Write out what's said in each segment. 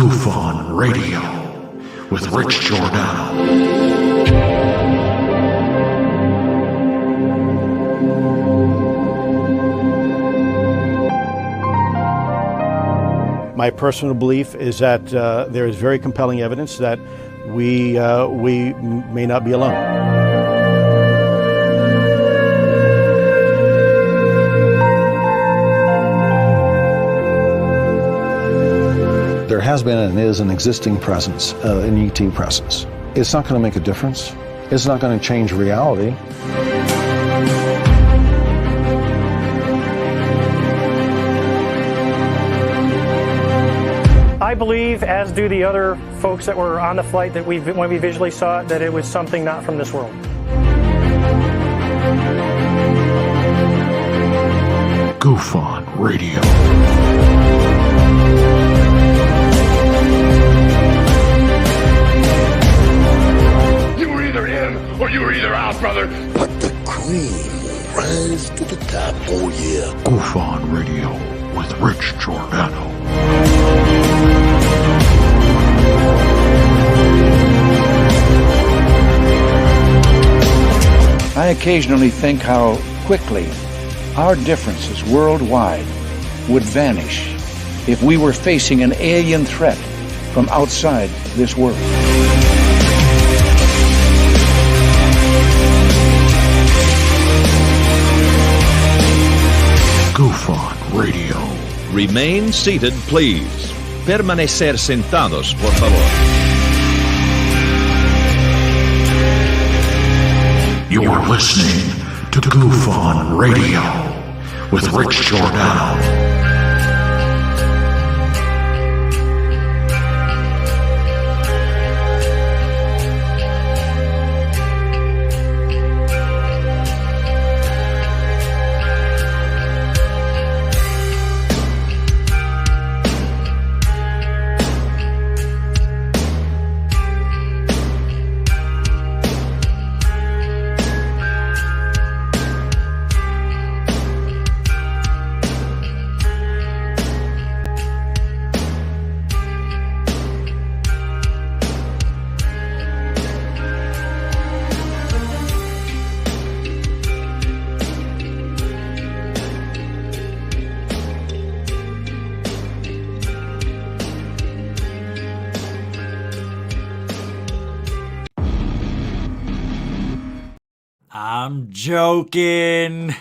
Goof On Radio with Rich Giordano. My personal belief is that there is very compelling evidence that we may not be alone. There has been and is an existing presence, an ET presence. It's not going to make a difference. It's not going to change reality. I believe, as do the other folks that were on the flight, that when we visually saw it, that it was something not from this world. Goof On Radio. You were either in or you were either out, brother. But the cream will rise to the top, oh yeah. Goof On Radio with Rich Giordano. I occasionally think how quickly our differences worldwide would vanish if we were facing an alien threat from outside this world. Goof On Radio. Remain seated, please. Permanecer sentados, por favor. You're listening to Goof On Radio with Rich Giordano. I'm joking.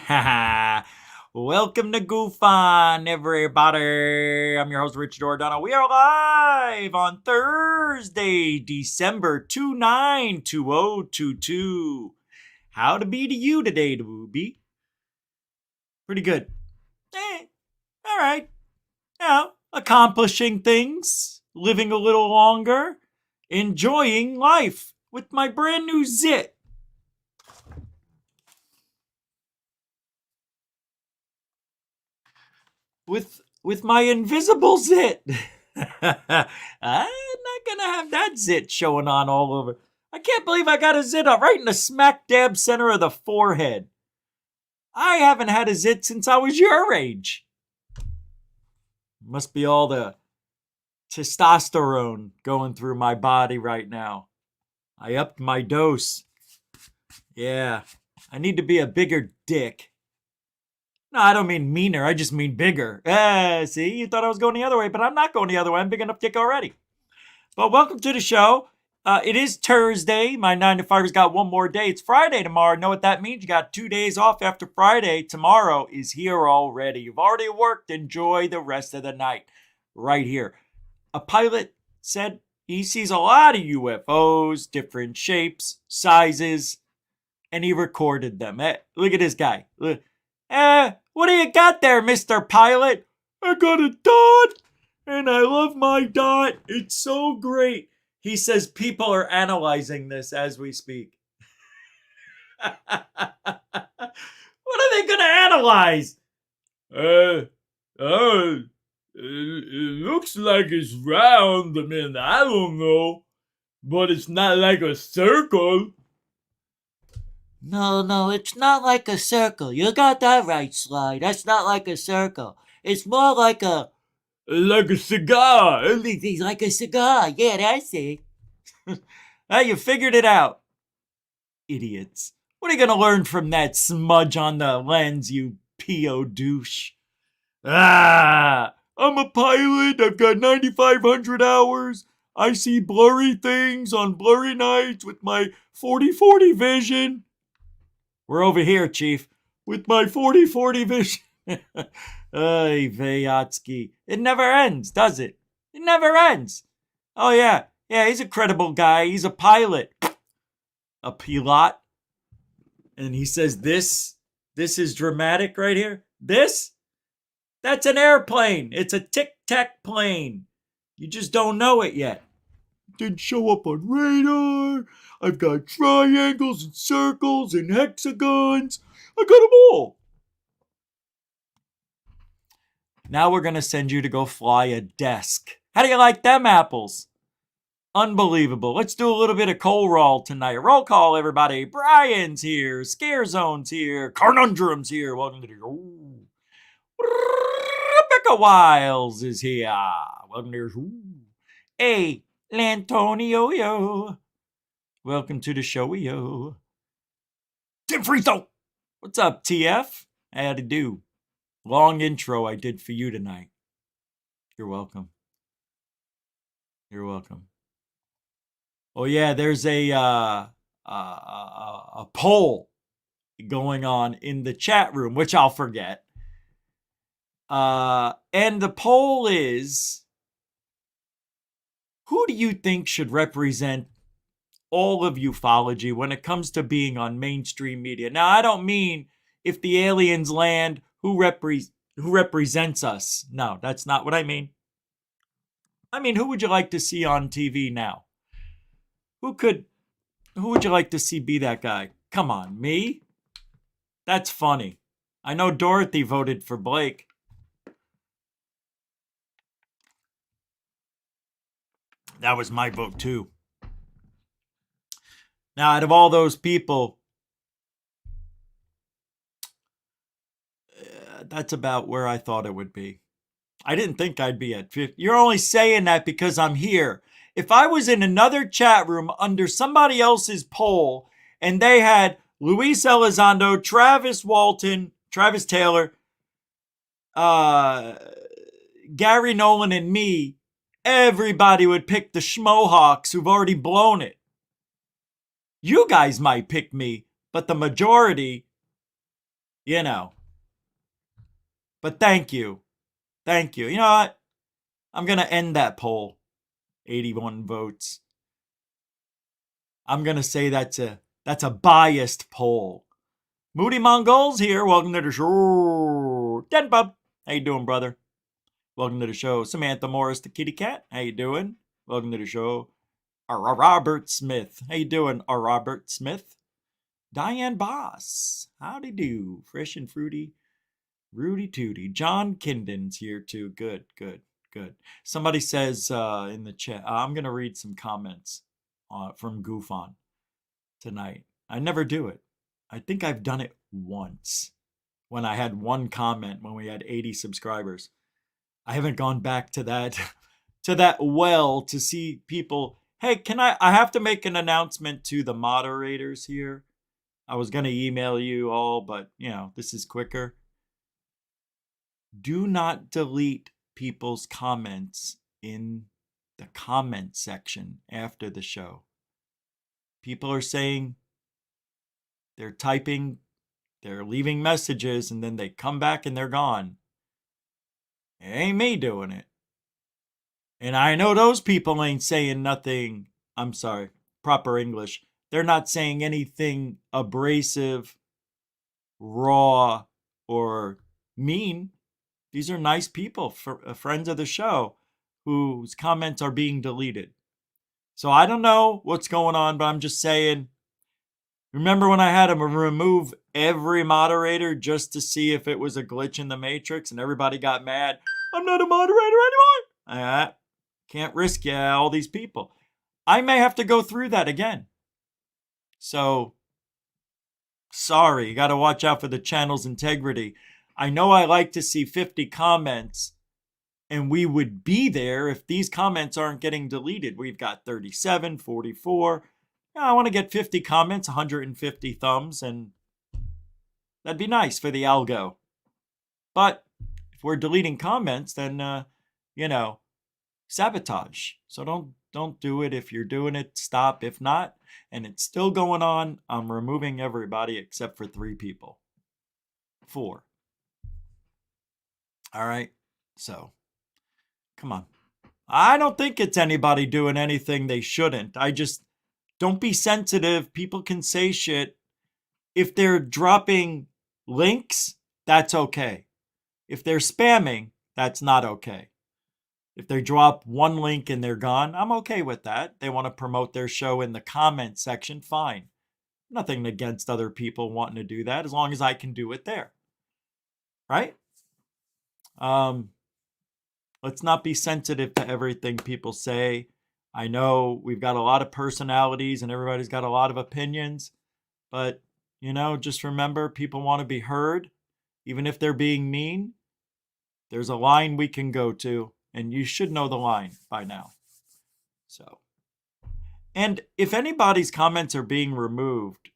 Welcome to Goof On, everybody. I'm your host, Rich Giordano. We are live on Thursday, December 29, 2022. How to be to you today, Doobie? Pretty good. All right. Accomplishing things, living a little longer, enjoying life with my brand new zit. With my invisible zit. I'm not gonna have that zit showing on all over. I can't believe I got a zit up right in the smack dab center of the forehead. I haven't had a zit since I was your age. Must be all the testosterone going through my body right now. I upped my dose. Yeah, I need to be a bigger dick. No, I don't mean meaner. I just mean bigger. See, you thought I was going the other way, but I'm not going the other way. I'm big enough dick already. But welcome to the show. It is Thursday. My 9 to 5's got one more day. It's Friday tomorrow. Know what that means? You got 2 days off after Friday. Tomorrow is here already. You've already worked. Enjoy the rest of the night right here. A pilot said he sees a lot of UFOs, different shapes, sizes, and he recorded them. Look at this guy. What do you got there, Mr. Pilot? I got a dot, and I love my dot. It's so great. He says people are analyzing this as we speak. What are they going to analyze? It looks like it's round. I mean, I don't know. But it's not like a circle. No, it's not like a circle. You got that right, Sly. That's not like a circle. It's more like a Like a cigar. He's like a cigar. Yeah, that's it. You figured it out. Idiots. What are you going to learn from that smudge on the lens, you P.O. douche? I'm a pilot. I've got 9,500 hours. I see blurry things on blurry nights with my 40/40 vision. We're over here, Chief, with my 40/40 vision. Ay, Vayatsky. It never ends, does it? It never ends. Oh, yeah. Yeah, he's a credible guy. He's a pilot. A pilot. And he says this is dramatic right here. That's an airplane. It's a tic-tac plane. You just don't know it yet. Didn't show up on radar. I've got triangles and circles and hexagons. I got them all. Now we're going to send you to go fly a desk. How do you like them apples? Unbelievable. Let's do a little bit of coal roll tonight. Roll call, everybody. Brian's here. Scare Zone's here. Conundrum's here. Welcome to the show. Rebecca Wiles is here. Welcome to the show. Hey, Lantonio, yo. Welcome to the show, yo. Tim Frito. What's up, TF? How'd it do? Long intro I did for you tonight. You're welcome. You're welcome. Oh yeah, there's a poll going on in the chat room, which I'll forget. And the poll is, who do you think should represent all of ufology when it comes to being on mainstream media? Now, I don't mean if the aliens land, who represents us. No, that's not what I mean. I mean, who would you like to see on TV now? Who would you like to see be that guy? Come on, me? That's funny. I know Dorothy voted for Blake. That was my vote too. Now, out of all those people, that's about where I thought it would be. I didn't think I'd be at 50. You're only saying that because I'm here. If I was in another chat room under somebody else's poll and they had Luis Elizondo, Travis Walton, Travis Taylor, Garry Nolan, and me, everybody would pick the schmohawks who've already blown it. You guys might pick me, but the majority, you know. But thank you. Thank you. You know what? I'm going to end that poll. 81 votes. I'm going to say that's a biased poll. Moody Mongols here. Welcome to the show. Den Bub. How you doing, brother? Welcome to the show. Samantha Morris, the kitty cat. How you doing? Welcome to the show. Robert Smith. How you doing, Robert Smith? Diane Boss. Howdy do. Fresh and fruity. Rudy Tooty. John Kinden's here too. Good. Somebody says in the chat, I'm going to read some comments from Goof On tonight. I never do it. I think I've done it once when I had one comment when we had 80 subscribers. I haven't gone back to that well to see people. Hey, I have to make an announcement to the moderators here. I was going to email you all, but this is quicker. Do not delete people's comments in the comment section after the show. People are saying they're typing, they're leaving messages, and then they come back and they're gone. It ain't me doing it. And I know those people ain't saying nothing, I'm sorry, proper English. They're not saying anything abrasive, raw, or mean. These are nice people, friends of the show, whose comments are being deleted. So I don't know what's going on, but I'm just saying, remember when I had to remove every moderator just to see if it was a glitch in the matrix and everybody got mad? I'm not a moderator anymore. Can't risk all these people. I may have to go through that again. So, sorry, you got to watch out for the channel's integrity. I know I like to see 50 comments And we would be there if these comments aren't getting deleted. We've got 37, 44. I want to get 50 comments, 150 thumbs, and that'd be nice for the algo. But if we're deleting comments, then, sabotage. So don't do it. If you're doing it, stop. If not, and it's still going on, I'm removing everybody except for 3 people. 4. All right. So, come on. I don't think it's anybody doing anything they shouldn't. I just don't be sensitive. People can say shit. If they're dropping links, that's okay. If they're spamming, that's not okay. If they drop one link and they're gone, I'm okay with that. They want to promote their show in the comment section, fine. Nothing against other people wanting to do that as long as I can do it there. Right? Let's not be sensitive to everything people say. I know we've got a lot of personalities and everybody's got a lot of opinions, but just remember, people want to be heard. Even if they're being mean, there's a line we can go to, and you should know the line by now. So, and if anybody's comments are being removed,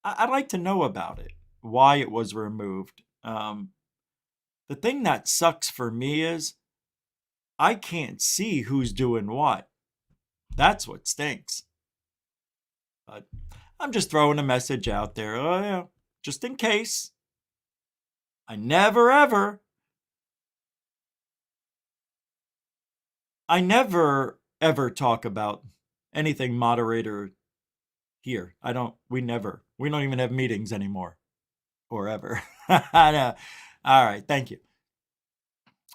I'd like to know about it, why it was removed. The thing that sucks for me is I can't see who's doing what. That's what stinks. But I'm just throwing a message out there. Oh, yeah, just in case. I never ever talk about anything moderator here. We don't even have meetings anymore. Or ever. I know. All right, thank you.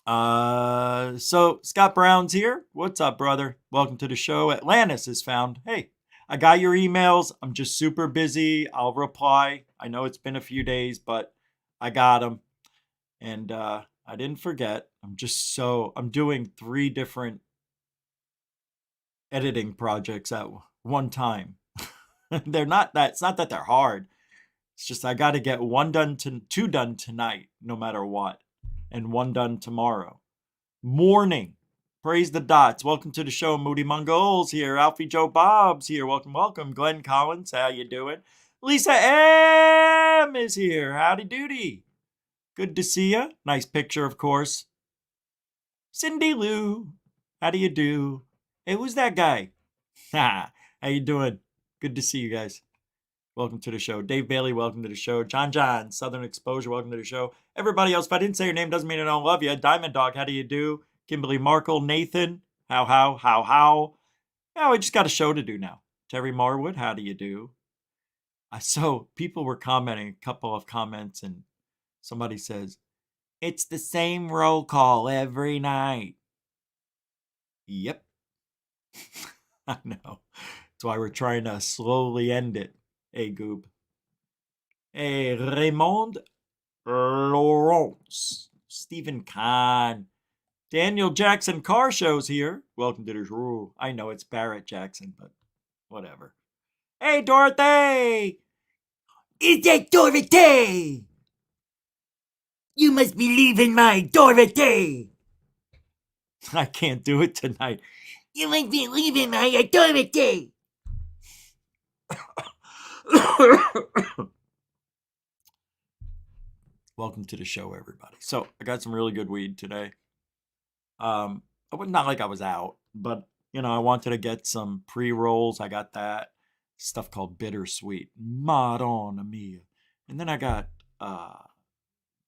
So Scott Brown's here. What's up, brother? Welcome to the show. Atlantis is found. Hey, I got your emails. I'm just super busy. I'll reply. I know it's been a few days, but I got them. And I didn't forget. I'm doing 3 different editing projects at one time. It's not that they're hard. It's just I got to get 2 done tonight, no matter what, and 1 done tomorrow morning. Praise the dots. Welcome to the show. Moody Mongols here. Alfie Joe Bob's here. Welcome. Glenn Collins, how you doing? Lisa M is here. Howdy doody. Good to see you. Nice picture, of course. Cindy Lou, how do you do? Hey, who's that guy? How you doing? Good to see you guys. Welcome to the show. Dave Bailey, welcome to the show. John, Southern Exposure, welcome to the show. Everybody else, if I didn't say your name, doesn't mean I don't love you. Diamond Dog, how do you do? Kimberly Markle, Nathan, how? Yeah, we just got a show to do now. Terry Marwood, how do you do? So people were commenting, a couple of comments, and somebody says, it's the same roll call every night. Yep. I know. That's why we're trying to slowly end it. Hey, Goob. Hey, Raymond Laurence. Stephen Kahn. Daniel Jackson Car Show's here. Welcome to the show. I know it's Barrett Jackson, but whatever. Hey, Dorothy! Is that Dorothy? You must be leaving my Dorothy! I can't do it tonight. You must be leaving my Dorothy! Welcome to the show, everybody. So I got some really good weed today. Not like I was out, but I wanted to get some pre-rolls. I got that stuff called Bittersweet, Madonna Mia, and then I got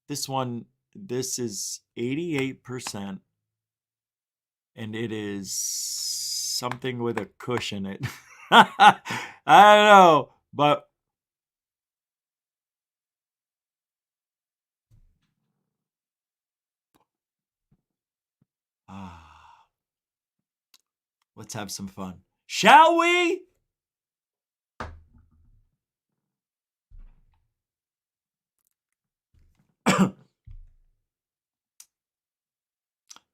this one. This is 88%, and it is something with a kush in it. I don't know, but let's have some fun. Shall we?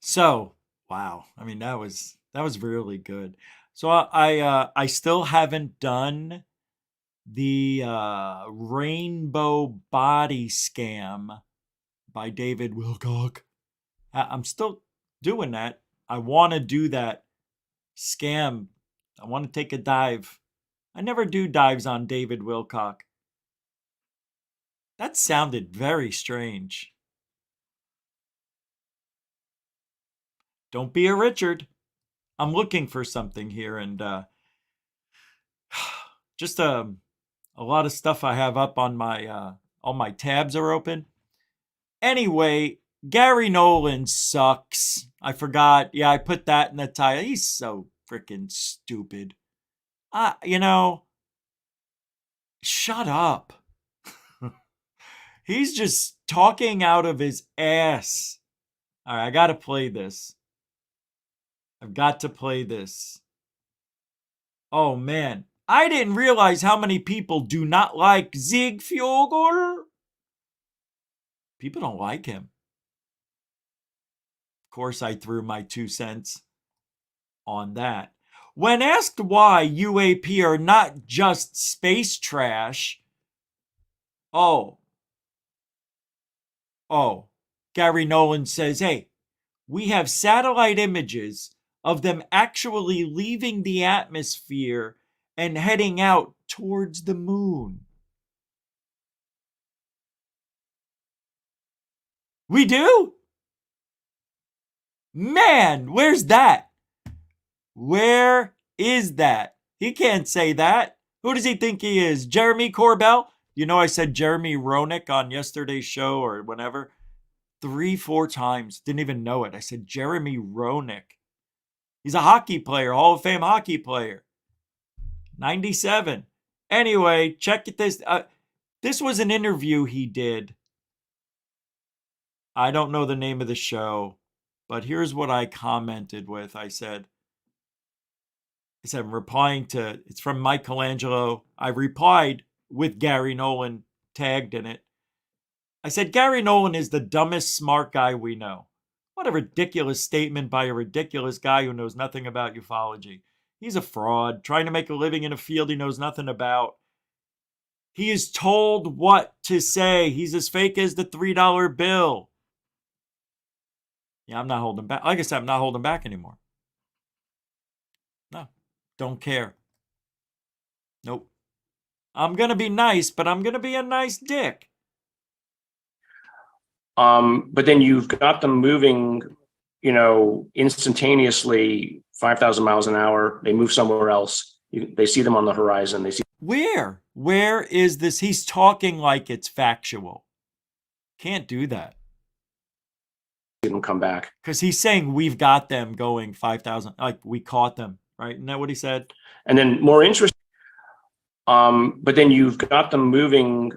So, wow. I mean, that was really good. So I still haven't done the Rainbow Body Scam by David Wilcock. I'm still doing that. I want to do that scam. I want to take a dive. I never do dives on David Wilcock. That sounded very strange. Don't be a Richard. I'm looking for something here, and just a lot of stuff I have up on my all my tabs are open. Anyway, Garry Nolan sucks. I forgot. Yeah, I put that in the title. He's so freaking stupid. You know, shut up. He's just talking out of his ass. All right, I got to play this. I've got to play this. Oh, man. I didn't realize how many people do not like Ziegfeld. People don't like him. Of course, I threw my 2 cents on that. When asked why UAP are not just space trash, Garry Nolan says, hey, we have satellite images of them actually leaving the atmosphere and heading out towards the moon. We do? Man, where's that? Where is that? He can't say that. Who does he think he is? Jeremy Corbell? You know I said Jeremy Roenick on yesterday's show or whenever. 3-4 times. Didn't even know it. I said Jeremy Roenick. He's a hockey player, Hall of Fame hockey player. 97. Anyway, check this. This was an interview he did. I don't know the name of the show, but here's what I commented with. I said, I'm replying to, it's from Michelangelo. I replied with Garry Nolan tagged in it. I said, Garry Nolan is the dumbest smart guy we know. What a ridiculous statement by a ridiculous guy who knows nothing about ufology. He's a fraud, trying to make a living in a field he knows nothing about. He is told what to say. He's as fake as the $3 bill. Yeah, I'm not holding back. Like I said, I'm not holding back anymore. No, don't care. Nope. I'm going to be nice, but I'm going to be a nice dick. But then you've got them moving, instantaneously 5,000 miles an hour. They move somewhere else. They see them on the horizon. They see. Where? Where is this? He's talking like it's factual. Can't do that. Them come back. Because he's saying we've got them going 5,000, like we caught them, right? Isn't that what he said? And then more interesting, but then you've got them moving,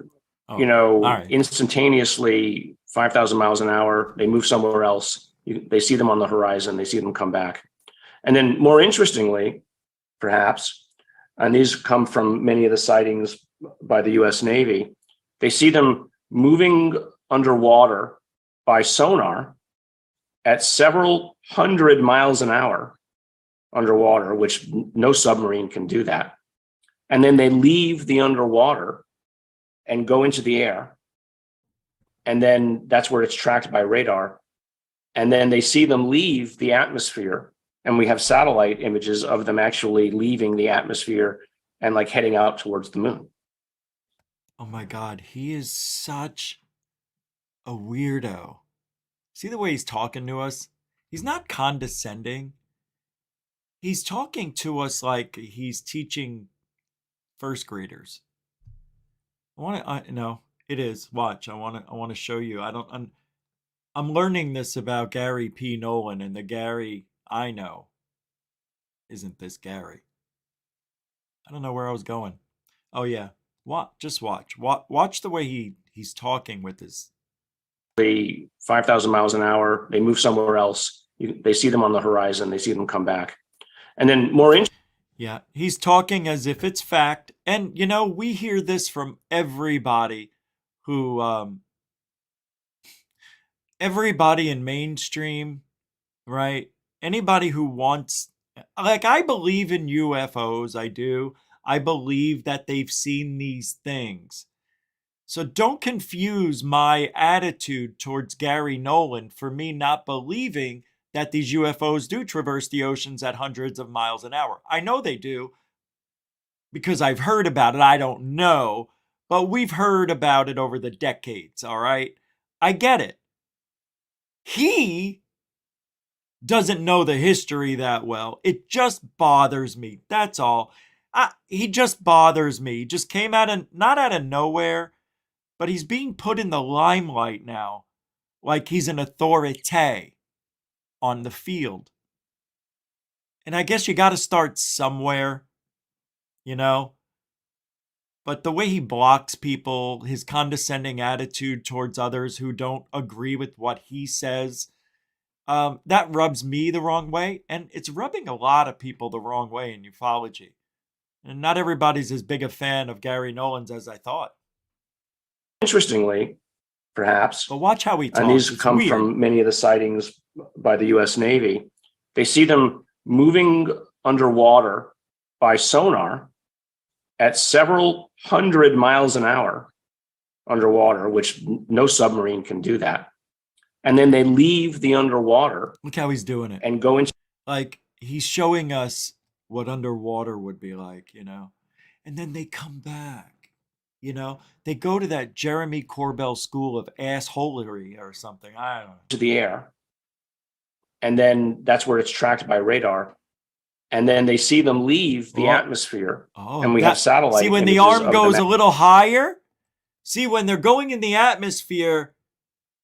instantaneously 5,000 miles an hour. They move somewhere else. They see them on the horizon. They see them come back. And then more interestingly, perhaps, and these come from many of the sightings by the U.S. Navy, they see them moving underwater by sonar at several hundred miles an hour underwater, which no submarine can do that. And then they leave the underwater and go into the air. And then that's where it's tracked by radar. And then they see them leave the atmosphere. And we have satellite images of them actually leaving the atmosphere and like heading out towards the moon. Oh my God, he is such a weirdo. See the way he's talking to us? He's not condescending. He's talking to us like he's teaching first graders. No, it is. Watch. I want to show you. I'm learning this about Garry P. Nolan, and the Garry I know isn't this Garry. I don't know where I was going. Oh yeah. Just watch. Watch the way he's talking with his. 5,000 miles an hour. They move somewhere else. They see them on the horizon. They see them come back. And then more yeah, he's talking as if it's fact. And, we hear this from everybody who, everybody in mainstream, right? Anybody who wants, I believe in UFOs. I do. I believe that they've seen these things. So don't confuse my attitude towards Garry Nolan for me not believing that these UFOs do traverse the oceans at hundreds of miles an hour. I know they do because I've heard about it. I don't know, but we've heard about it over the decades, all right? I get it. He doesn't know the history that well. It just bothers me. That's all. He just bothers me. He just came not out of nowhere, but he's being put in the limelight now like he's an authority on the field. And I guess you got to start somewhere, you know? But the way he blocks people, his condescending attitude towards others who don't agree with what he says, that rubs me the wrong way. And it's rubbing a lot of people the wrong way in ufology. And not everybody's as big a fan of Garry Nolan's as I thought. Interestingly, perhaps, but watch how he talks. And these it's come weird. from many of the sightings by the U.S. Navy. They see them moving underwater by sonar at several hundred miles an hour underwater, which no submarine can do that. And then they leave the underwater. Look how he's doing it. And go into... Like, he's showing us what underwater would be like, you know? And then they come back, you know? They go to that Jeremy Corbell school of assholery or something. I don't know. To the air. And then that's where it's tracked by radar. And then they see them leave the atmosphere. And we have satellite. See, when the arm goes a little higher, see, when they're going in the atmosphere,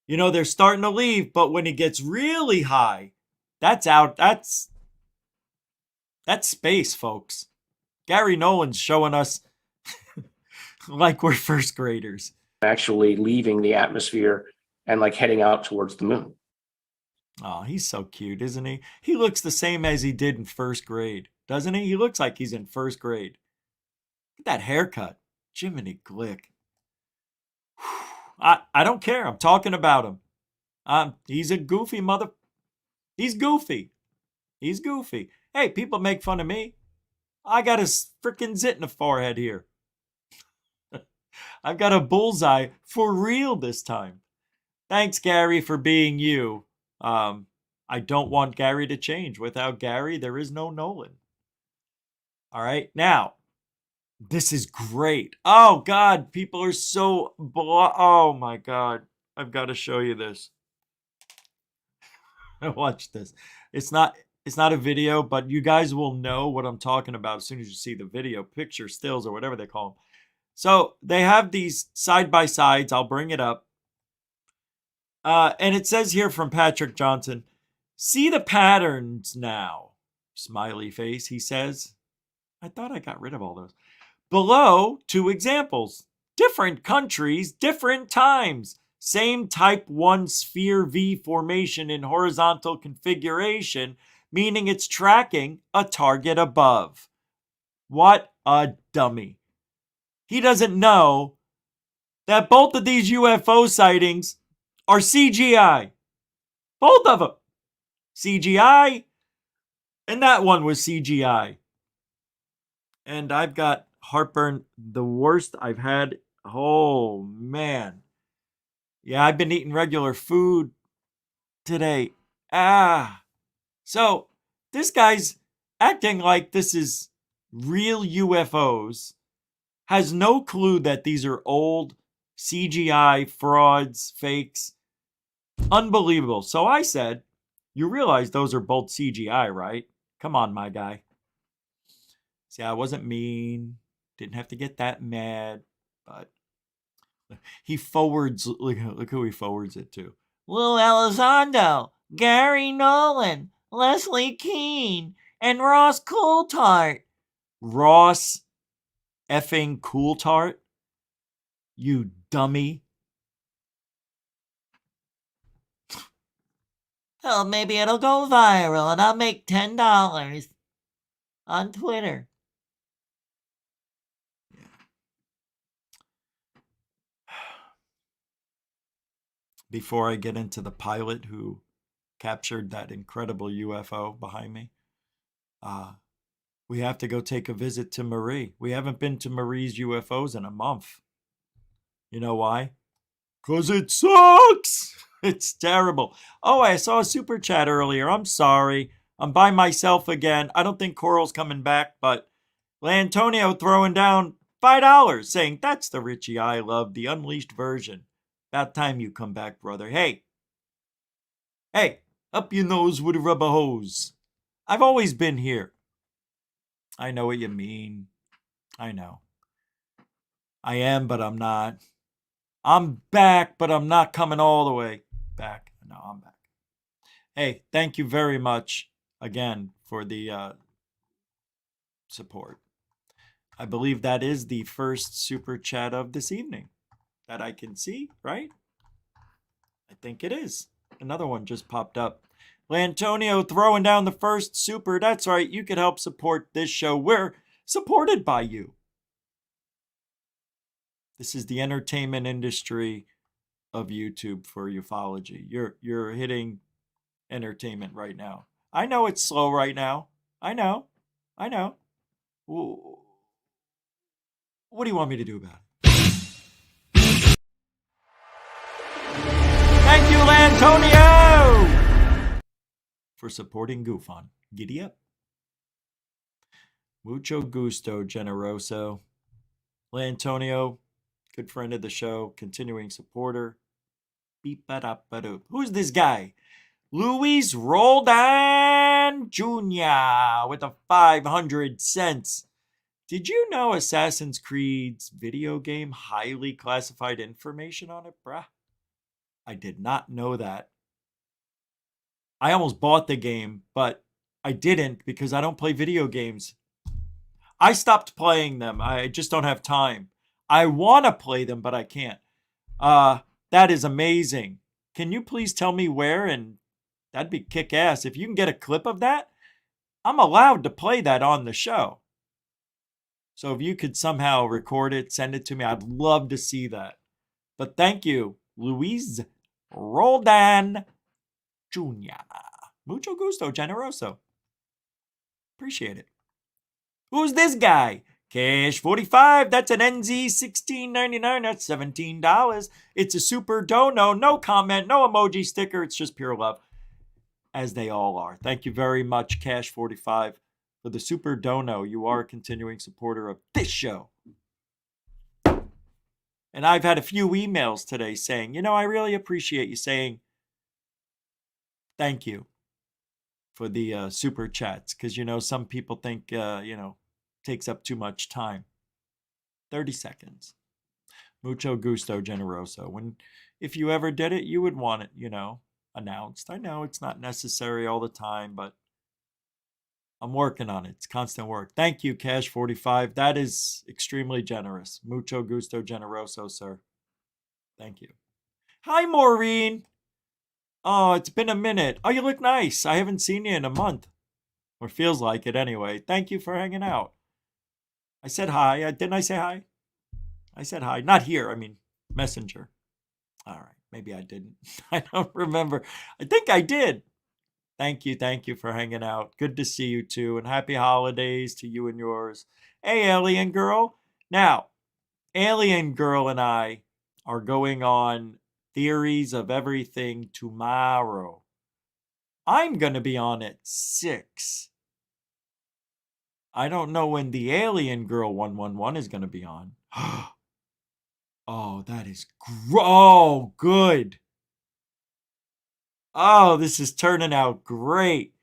you know, they're starting to leave. But when it gets really high, that's out. That's space, folks. Garry Nolan's showing us like we're first graders. Actually leaving the atmosphere and like heading out towards the moon. Oh, he's so cute, isn't he? He looks the same as he did in first grade, doesn't he? He looks like he's in first grade. Look at that haircut. Jiminy Glick. I don't care. I'm talking about him. He's a goofy mother. He's goofy. He's goofy. Hey, people make fun of me. I got a freaking zit in the forehead here. I've got a bullseye for real this time. Thanks, Garry, for being you. I don't want Garry to change. Without Garry, there is no Nolan. All right, now, this is great. Oh, God, people are so... Oh, my God. I've got to show you this. Watch this. It's not a video, but you guys will know what I'm talking about as soon as you see the video, picture, stills, or whatever they call them. So they have these side-by-sides. I'll bring it up. And it says here from Patrick Johnson, see the patterns now. Smiley face, he says. I thought I got rid of all those. Below, 2 examples. Different countries, different times. Same type 1 sphere V formation in horizontal configuration, meaning it's tracking a target above. What a dummy. He doesn't know that both of these UFO sightings are CGI. Both of them. CGI. And that one was CGI. And I've got heartburn, the worst I've had. Oh, man. Yeah, I've been eating regular food today. So this guy's acting like this is real UFOs. Has no clue that these are old CGI frauds, fakes. Unbelievable. So I said, you realize those are both CGI, right? Come on, my guy. See, I wasn't mean. Didn't have to get that mad. But he forwards, look who he forwards it to. Lou Elizondo, Garry Nolan, Leslie Keane, and Ross Coulthart. Ross effing Coulthart? You dummy. Oh, maybe it'll go viral and I'll make $10 on Twitter. Yeah. Before I get into the pilot who captured that incredible UFO behind me, we have to go take a visit to Marie. We haven't been to Marie's UFOs in a month. You know why? Because it sucks. It's terrible. Oh, I saw a super chat earlier. I'm sorry. I'm by myself again. I don't think Coral's coming back, but Lantonio throwing down $5 saying, that's the Richie I love, the unleashed version. About time you come back, brother. Hey, up your nose with a rubber hose. I've always been here. I know what you mean. I know. I am, but I'm not. I'm back, but I'm not coming all the way back. No, I'm back. Hey, thank you very much again for the support. I believe that is the first super chat of this evening that I can see, right? I think it is. Another one just popped up. Lantonio throwing down the first super. That's right. You could help support this show. We're supported by you. This is the entertainment industry of YouTube for ufology. You're hitting entertainment right now. I know it's slow right now. I know. What do you want me to do about it? Thank you, Lantonio, for supporting GoofOn. Giddy up. Mucho gusto, generoso. Lantonio, good friend of the show, continuing supporter. Beep-a-da-ba-doop. Who's this guy? Luis Roldan Jr. with a 500 cents. Did you know Assassin's Creed's video game highly classified information on it, bruh? I did not know that. I almost bought the game, but I didn't because I don't play video games. I stopped playing them. I just don't have time. I want to play them, but I can't. That is amazing. Can you please tell me where? And that'd be kick-ass. If you can get a clip of that, I'm allowed to play that on the show. So if you could somehow record it, send it to me, I'd love to see that. But thank you, Luis Roldan Jr. Mucho gusto, generoso. Appreciate it. Who's this guy? Cash 45, that's an NZ 16.99, that's $17. It's a super dono, no comment, no emoji sticker, it's just pure love. As they all are. Thank you very much, Cash 45, for the super dono. You are a continuing supporter of this show. And I've had a few emails today saying, I really appreciate you saying thank you for the super chats. Because, some people think, takes up too much time. 30 seconds. Mucho gusto, generoso. If you ever did it, you would want it, announced. I know it's not necessary all the time, but I'm working on it. It's constant work. Thank you, Cash 45. That is extremely generous. Mucho gusto, generoso, sir. Thank you. Hi, Maureen. Oh, it's been a minute. Oh, you look nice. I haven't seen you in a month. Or feels like it anyway. Thank you for hanging out. I said hi. Didn't I say hi? I said hi. Not here. I mean, Messenger. All right. Maybe I didn't. I don't remember. I think I did. Thank you for hanging out. Good to see you too. And happy holidays to you and yours. Hey, Alien Girl. Now, Alien Girl and I are going on Theories of Everything tomorrow. I'm going to be on at 6. I don't know when the Alien Girl 111 is going to be on. Oh, that is good. Oh, this is turning out great.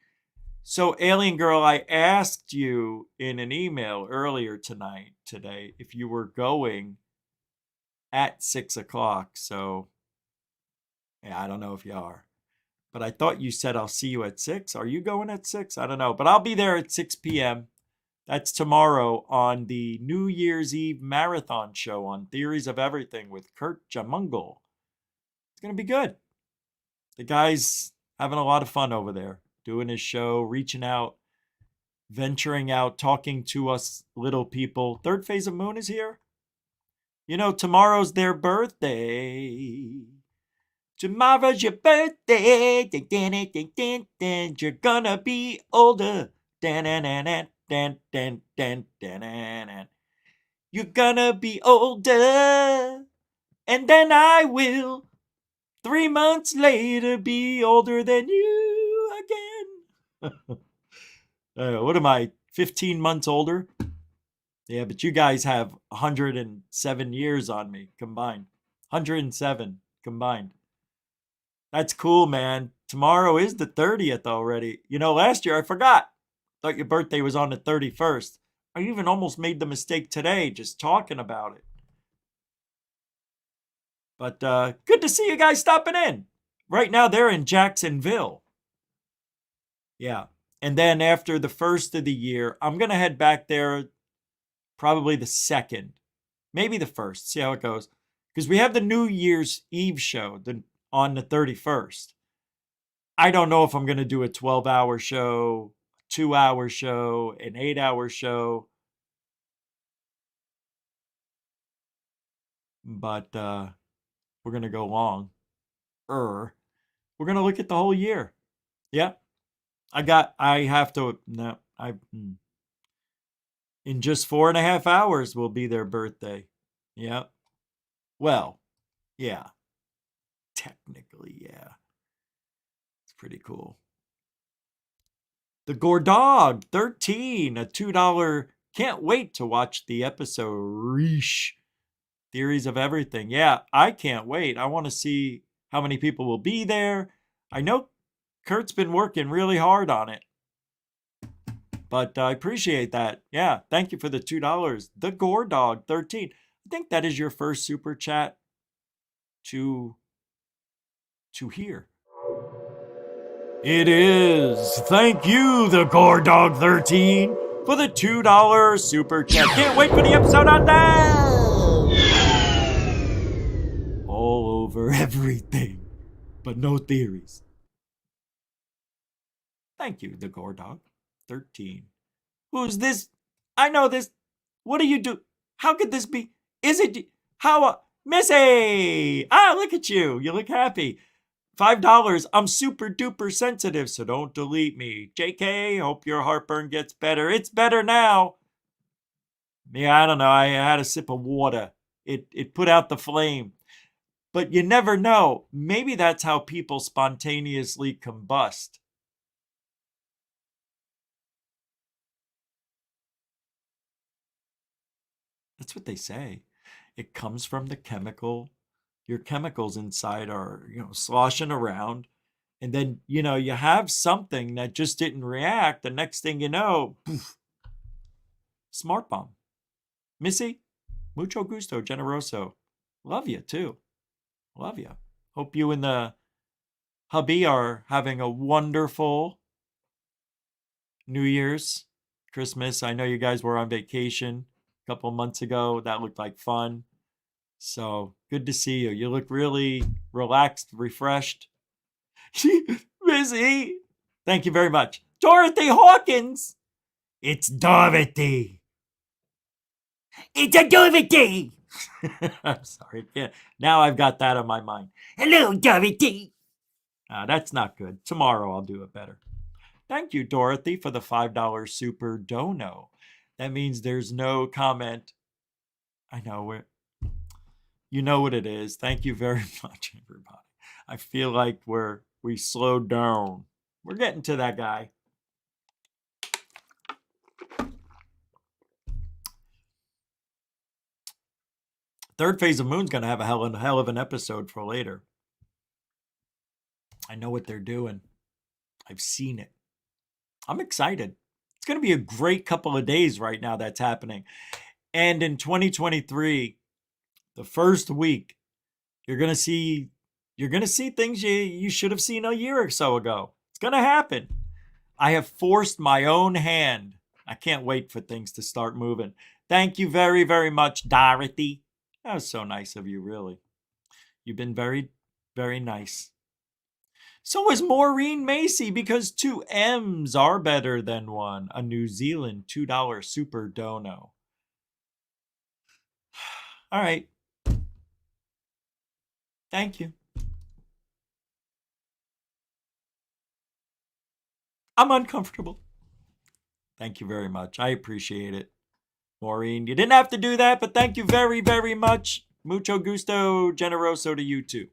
So, Alien Girl, I asked you in an email earlier today, if you were going at 6 o'clock. So, yeah, I don't know if you are. But I thought you said I'll see you at 6. Are you going at 6? I don't know. But I'll be there at 6 p.m. That's tomorrow on the New Year's Eve marathon show on Theories of Everything with Kurt Jamungle. It's going to be good. The guy's having a lot of fun over there, doing his show, reaching out, venturing out, talking to us little people. Third Phase of Moon is here. Tomorrow's their birthday. Tomorrow's your birthday. You're gonna be older. You're gonna be older. And then I will, 3 months later, be older than you again. What am I, 15 months older? Yeah, but you guys have 107 years on me combined. 107 combined. That's cool, man. Tomorrow is the 30th already. You know, last year I forgot. Thought your birthday was on the 31st. I even almost made the mistake today just talking about it. But good to see you guys stopping in. Right now they're in Jacksonville. Yeah. And then after the first of the year, I'm going to head back there probably the second. Maybe the first. See how it goes. Because we have the New Year's Eve show on the 31st. I don't know if I'm going to do a 12-hour show, 2-hour show, an 8-hour show. But we're going to go long. We're going to look at the whole year. Yeah. In just 4.5 hours will be their birthday. Yeah. Well, yeah. Technically, yeah. It's pretty cool. The Gordog 13, a $2. Can't wait to watch the episode. Reesh. Theories of everything. Yeah, I can't wait. I want to see how many people will be there. I know Kurt's been working really hard on it. But I appreciate that. Yeah, thank you for the $2. The Gordog 13. I think that is your first super chat to hear. It is. Thank you, the Gordog 13, for the $2 super chat. Can't wait for the episode on that. All over everything, but no theories. Thank you, the Gordog 13. Who's this? I know this. What do you do? How could this be? Is it? How? Missy! Ah, look at you. You look happy. $5. I'm super duper sensitive, so don't delete me. JK, hope your heartburn gets better. It's better now. Yeah, I don't know. I had a sip of water. It put out the flame. But you never know. Maybe that's how people spontaneously combust. That's what they say. It comes from the chemical. Your chemicals inside are, sloshing around. And then, you have something that just didn't react. The next thing you know, poof, smart bomb. Missy, mucho gusto, generoso. Love you, too. Love you. Hope you and the hubby are having a wonderful New Year's, Christmas. I know you guys were on vacation a couple months ago. That looked like fun. So good to see you. You look really relaxed, refreshed. Missy, thank you very much. Dorothy Hawkins. It's Dorothy. It's a Dorothy. I'm sorry. Yeah. Now I've got that on my mind. Hello, Dorothy. That's not good. Tomorrow I'll do it better. Thank you, Dorothy, for the $5 super dono. That means there's no comment. I know you know what it is. Thank you very much, everybody. I feel like we slowed down. We're getting to that guy. Third Phase of Moon's going to have a hell of an episode for later. I know what they're doing. I've seen it. I'm excited. It's going to be a great couple of days right now that's happening. And in 2023, the first week, you're going to see things you should have seen a year or so ago. It's going to happen. I have forced my own hand. I can't wait for things to start moving. Thank you very, very much, Dorothy. That was so nice of you, really. You've been very, very nice. So is Maureen Macy, because 2 M's are better than 1. A New Zealand $2 super dono. All right. Thank you. I'm uncomfortable. Thank you very much. I appreciate it. Maureen, you didn't have to do that, but thank you very, very much. Mucho gusto generoso to you too.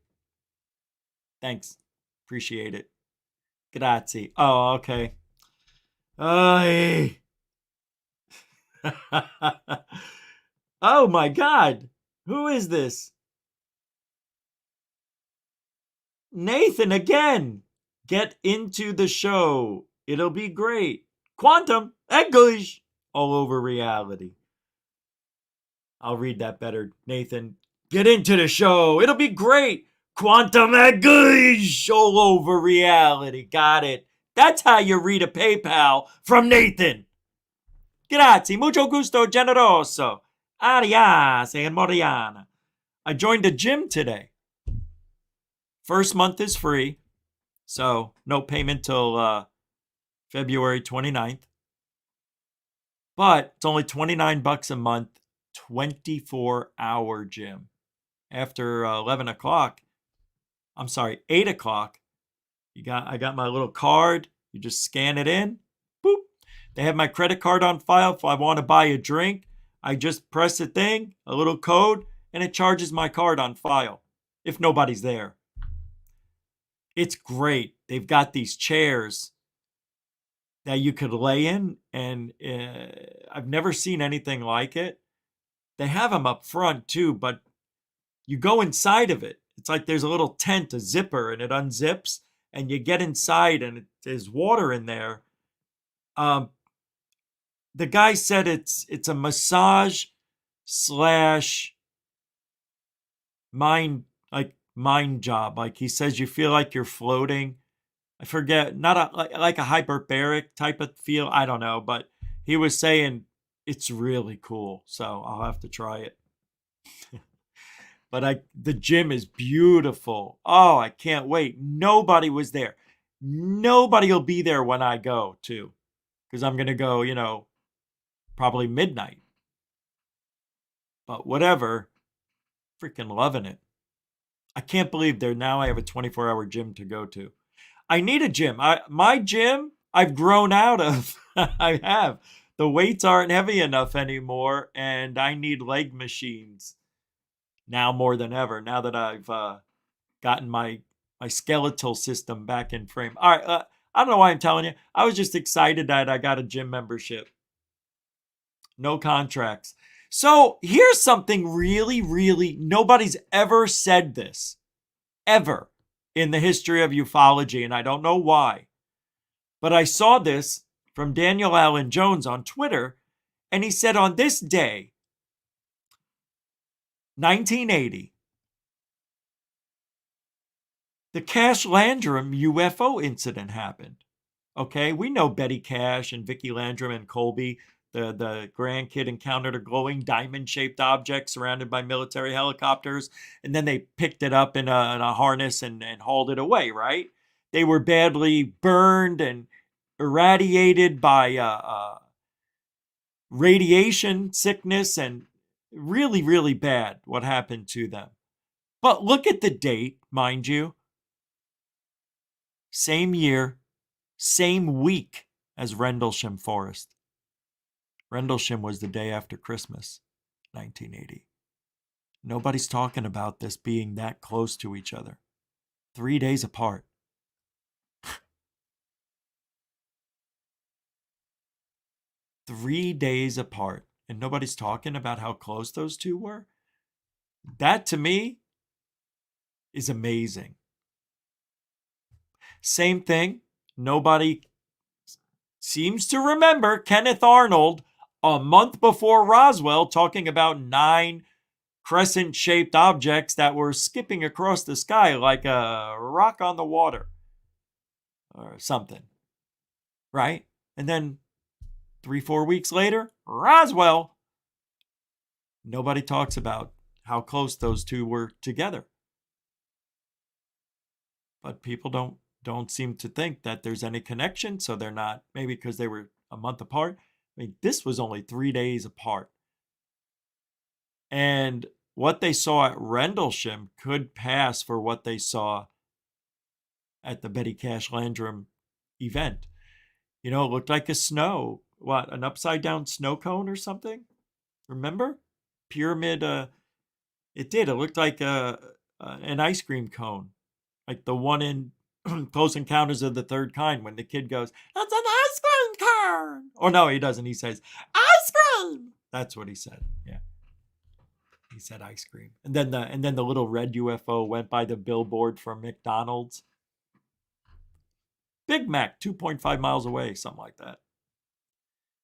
Thanks. Appreciate it. Grazie. Oh, okay. Ay. Oh my God. Who is this? Nathan again. Get into the show. It'll be great. Quantum English all over reality. I'll read that better, Nathan. Get into the show. It'll be great. Quantum English all over reality. Got it. That's how you read a PayPal from Nathan. Grazie. Mucho gusto generoso. Arias and Moriana. I joined a gym today. First month is free. So no payment till February 29th. But it's only $29 a month, 24-hour gym. After 11 o'clock, I'm sorry, 8 o'clock, I got my little card. You just scan it in. Boop. They have my credit card on file. If I want to buy a drink, I just press a thing, a little code, and it charges my card on file if nobody's there. It's great. They've got these chairs that you could lay in, and I've never seen anything like it. They have them up front too, but you go inside of it. It's like there's a little tent, a zipper, and it unzips, and you get inside, and there's water in there. The guy said it's a massage slash mind job. Like he says, you feel like you're floating. I forget, not like a hyperbaric type of feel. I don't know, but he was saying it's really cool. So I'll have to try it. But the gym is beautiful. Oh, I can't wait. Nobody was there. Nobody will be there when I go too, because I'm going to go, probably midnight. But whatever, freaking loving it. I can't believe I have a 24-hour gym to go to. I need a gym. My gym, I've grown out of. I have. The weights aren't heavy enough anymore, and I need leg machines now more than ever, now that I've gotten my skeletal system back in frame. All right, I don't know why I'm telling you. I was just excited that I got a gym membership. No contracts. So here's something really, really, nobody's ever said this, ever, in the history of ufology, and I don't know why. But I saw this from Daniel Allen Jones on Twitter, and he said on this day, 1980, the Cash Landrum UFO incident happened. Okay, we know Betty Cash and Vicki Landrum and Colby, the grandkid, encountered a glowing diamond-shaped object surrounded by military helicopters, and then they picked it up in a harness and hauled it away, right? They were badly burned and irradiated by radiation sickness, and really, really bad what happened to them. But look at the date, mind you. Same year, same week as Rendlesham Forest. Rendlesham was the day after Christmas, 1980. Nobody's talking about this being that close to each other. 3 days apart. 3 days apart. And nobody's talking about how close those two were? That, to me, is amazing. Same thing. Nobody seems to remember Kenneth Arnold a month before Roswell talking about 9 crescent-shaped objects that were skipping across the sky like a rock on the water or something, right? And then 3-4 weeks later, Roswell. Nobody talks about how close those two were together. But people don't seem to think that there's any connection, so they're not, maybe because they were a month apart. I mean, this was only 3 days apart. And what they saw at Rendlesham could pass for what they saw at the Betty Cash Landrum event. It looked like an upside down snow cone or something? Remember? Pyramid It did. It looked like an ice cream cone, like the one in Close Encounters of the Third Kind when the kid goes, "That's an ice cream cone." Or no, he doesn't. He says, "Ice cream." That's what he said. Yeah, he said ice cream. And then the little red UFO went by the billboard for McDonald's. Big Mac, 2.5 miles away, something like that.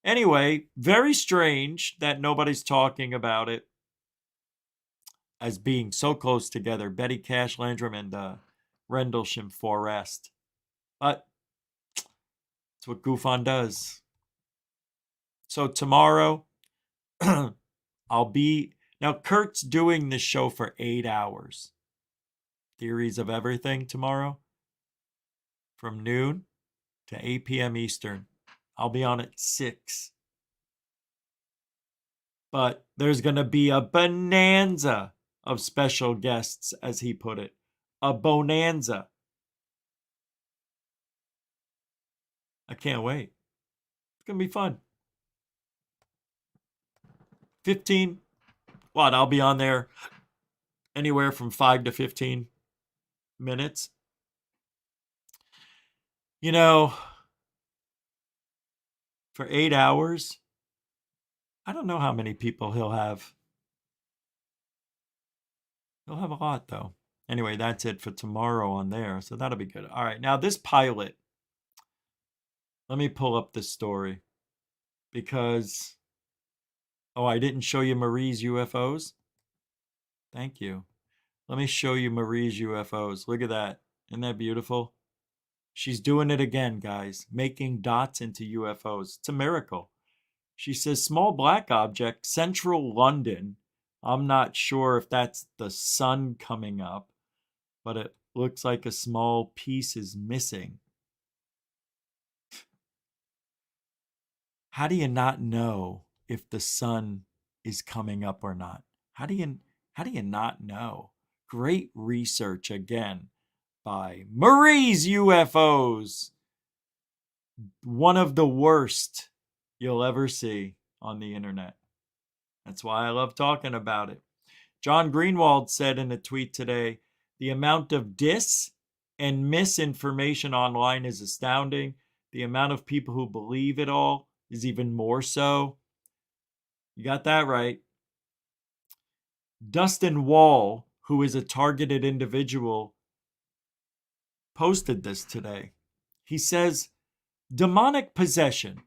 Anyway, very strange that nobody's talking about it as being so close together. Betty Cash Landrum and Rendlesham Forrest. But it's what Goofon does. So tomorrow, I'll be... Now, Kurt's doing this show for 8 hours. Theories of Everything tomorrow. From noon to 8 p.m. Eastern. I'll be on at 6. But there's going to be a bonanza of special guests, as he put it. A bonanza. I can't wait. It's going to be fun. 15. What? I'll be on there anywhere from 5 to 15 minutes. You know, for 8 hours, I don't know how many people he'll have. He'll have a lot, though. Anyway, that's it for tomorrow on there, so that'll be good. All right, now this pilot, let me pull up this story because, oh, I didn't show you Marie's UFOs? Thank you. Let me show you Marie's UFOs. Look at that. Isn't that beautiful? She's doing it again, guys, making dots into UFOs. It's a miracle. She says, small black object, central London. I'm not sure if that's the sun coming up, but it looks like a small piece is missing. How do you not know if the sun is coming up or not? How do you not know? Great research again by Marie's UFOs. One of the worst you'll ever see on the internet. That's why I love talking about it. John Greenwald said in a tweet today, the amount of dis and misinformation online is astounding. The amount of people who believe it all is even more so. You got that right. Dustin Wall, who is a targeted individual, posted this today. He says, demonic possession.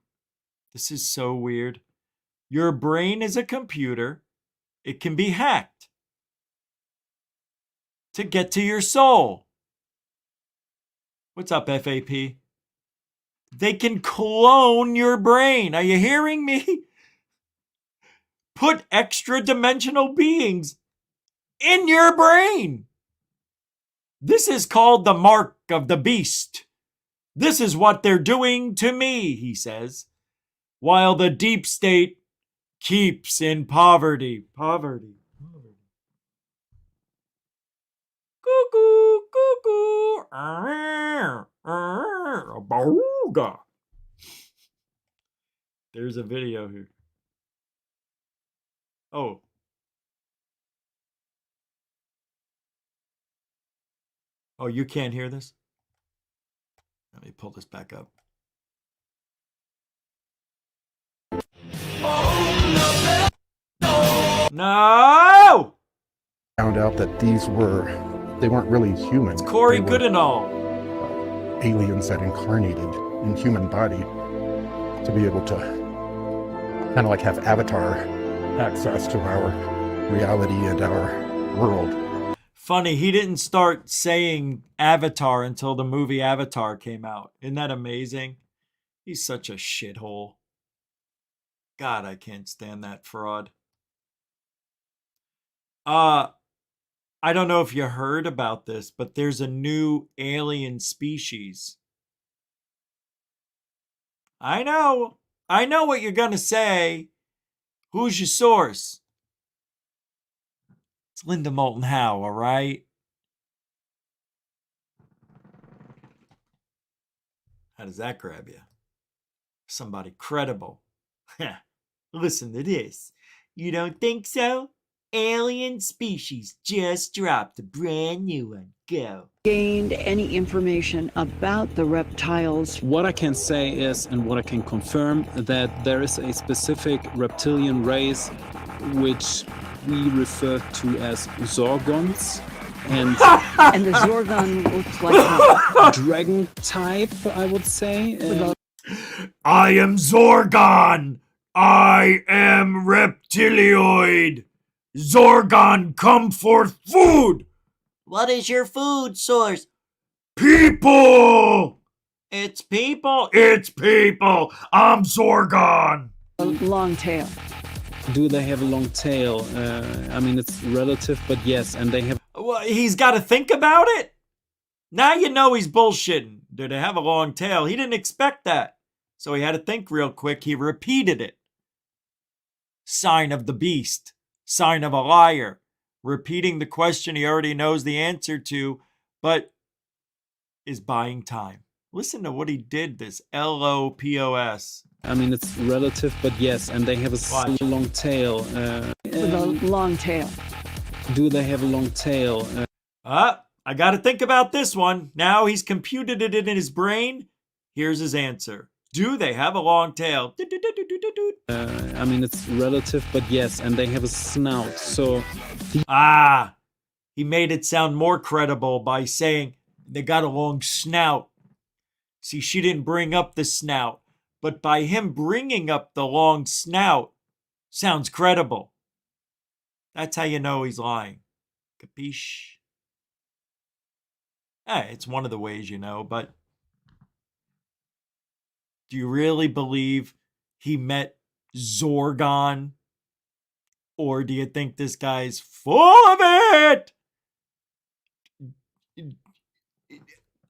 This is so weird. Your brain is a computer. It can be hacked to get to your soul. What's up, FAP? They can clone your brain. Are you hearing me? Put extra dimensional beings in your brain. This is called the mark of the beast. This is what they're doing to me, he says, while the deep state keeps in poverty. Poverty. Cuckoo, cuckoo. Bauga. There's a video here. Oh. Oh, you can't hear this? Let me pull this back up. No! Found out that they weren't really humans. It's Corey Goodenow. Aliens that incarnated in human body to be able to kind of like have avatar access to our reality and our world. Funny, he didn't start saying Avatar until the movie Avatar came out. Isn't that amazing? He's such a shithole. God, I can't stand that fraud. I don't know if you heard about this, but there's a new alien species. I know what you're going to say. Who's your source? It's Linda Moulton Howe, all right? How does that grab you? Somebody credible. Listen to this. You don't think so? Alien species just dropped a brand new one. Go. Gained any information about the reptiles? What I can say is, and what I can confirm, that there is a specific reptilian race which we refer to as Zorgons. And, and the Zorgon looks like a dragon type, I would say. I am Zorgon. I am reptilioid. Zorgon, come forth food. What is your food source? People. It's people. It's people. I'm Zorgon. Long tail. Do they have a long tail? I mean, it's relative, but yes, and they have... Well, he's got to think about it? Now you know he's bullshitting. Do they have a long tail? He didn't expect that. So he had to think real quick. He repeated it. Sign of the beast. Sign of a liar. Repeating the question he already knows the answer to, but is buying time. Listen to what he did, this LOPOS. I mean, it's relative, but yes, and they have a long tail. With a long tail. Do they have a long tail? I got to think about this one. Now he's computed it in his brain. Here's his answer. Do they have a long tail? I mean, it's relative, but yes, and they have a snout, so... He made it sound more credible by saying they got a long snout. See, she didn't bring up the snout, but by him bringing up the long snout, sounds credible. That's how you know he's lying. Capiche? It's one of the ways you know, but do you really believe he met Zorgon? Or do you think this guy's full of it?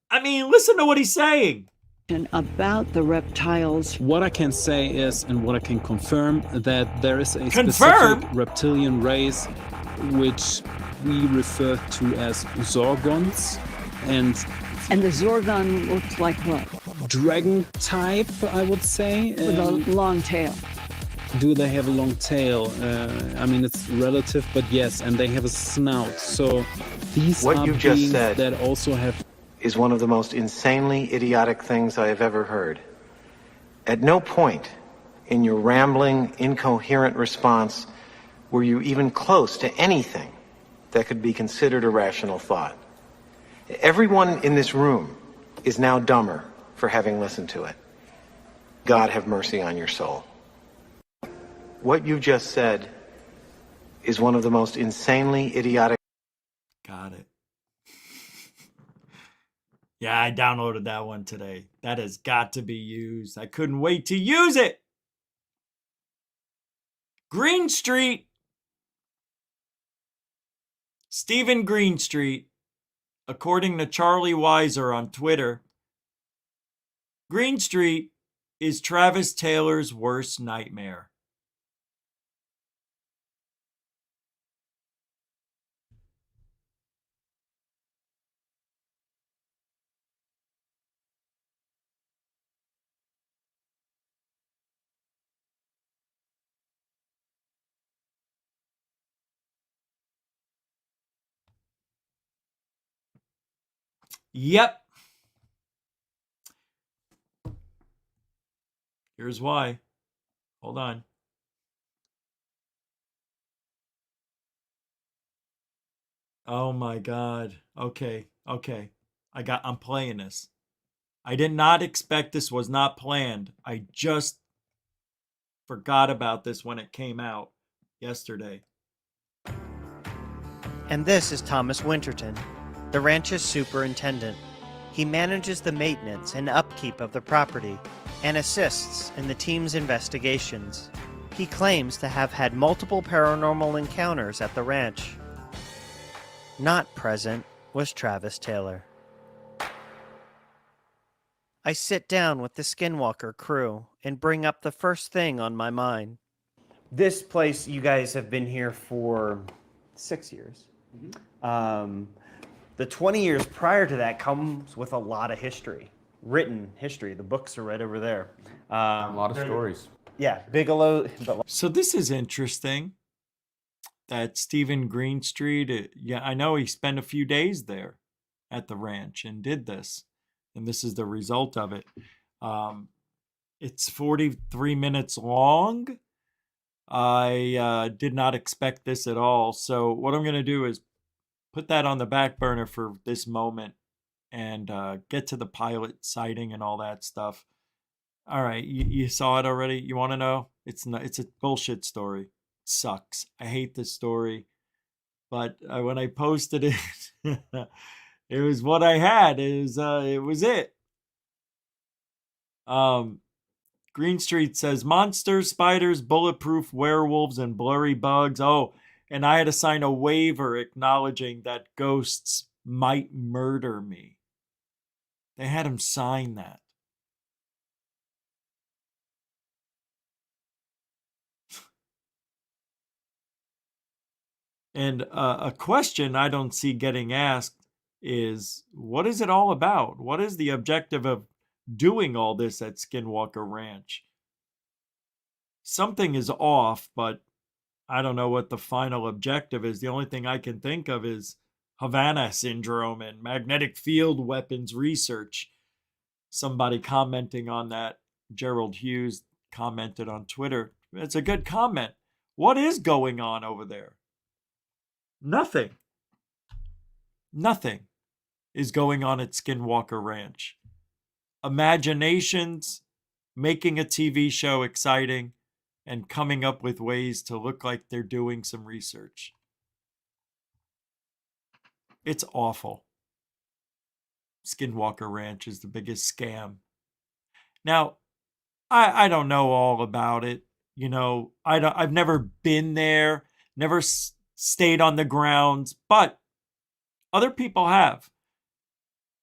I mean, listen to what he's saying. About the reptiles. What I can say is, and what I can confirm, that there is a specific reptilian race which we refer to as Zorgons. And the Zorgon looks like what? Dragon type, I would say. With a long tail. Do they have a long tail? I mean, it's relative, but yes, and they have a snout. So these what are you just beings said that also have... is one of the most insanely idiotic things I have ever heard. At no point in your rambling, incoherent response were you even close to anything that could be considered a rational thought. Everyone in this room is now dumber for having listened to it. God have mercy on your soul. What you just said is one of the most insanely idiotic... Got it. Yeah, I downloaded that one today. That has got to be used. I couldn't wait to use it. Greenstreet. Stephen Greenstreet, according to Charlie Weiser on Twitter, Greenstreet is Travis Taylor's worst nightmare. Yep. Here's why. Hold on. Oh my God. Okay. I'm playing this. I did not expect this, was not planned. I just forgot about this when it came out yesterday. And this is Thomas Winterton, the ranch's superintendent. He manages the maintenance and upkeep of the property and assists in the team's investigations. He claims to have had multiple paranormal encounters at the ranch. Not present was Travis Taylor. I sit down with the Skinwalker crew and bring up the first thing on my mind. This place, you guys have been here for 6 years. The 20 years prior to that comes with a lot of history, written history. The books are right over there. A lot of stories. Yeah, Bigelow. So this is interesting. that Stephen Greenstreet, yeah, I know he spent a few days there at the ranch and did this, and this is the result of it. It's 43 minutes long. I did not expect this at all. So what I'm going to do is put that on the back burner for this moment and get to the pilot sighting and all that stuff. All right, you saw it already? You want to know? It's not, it's a bullshit story. It sucks. I hate this story. But when I posted it, it was what I had. It was it. Greenstreet says monsters, spiders, bulletproof werewolves, and blurry bugs. Oh, and I had to sign a waiver acknowledging that ghosts might murder me. They had him sign that. And a question I don't see getting asked is, what is it all about? What is the objective of doing all this at Skinwalker Ranch? Something is off, but I don't know what the final objective is. The only thing I can think of is Havana syndrome and magnetic field weapons research. Somebody commenting on that, Gerald Hughes commented on Twitter. It's a good comment. What is going on over there? Nothing. Nothing is going on at Skinwalker Ranch. Imaginations, making a TV show exciting, and coming up with ways to look like they're doing some research. It's awful. Skinwalker Ranch is the biggest scam. Now, I don't know all about it. You know, I've never been there, never stayed on the grounds, but other people have.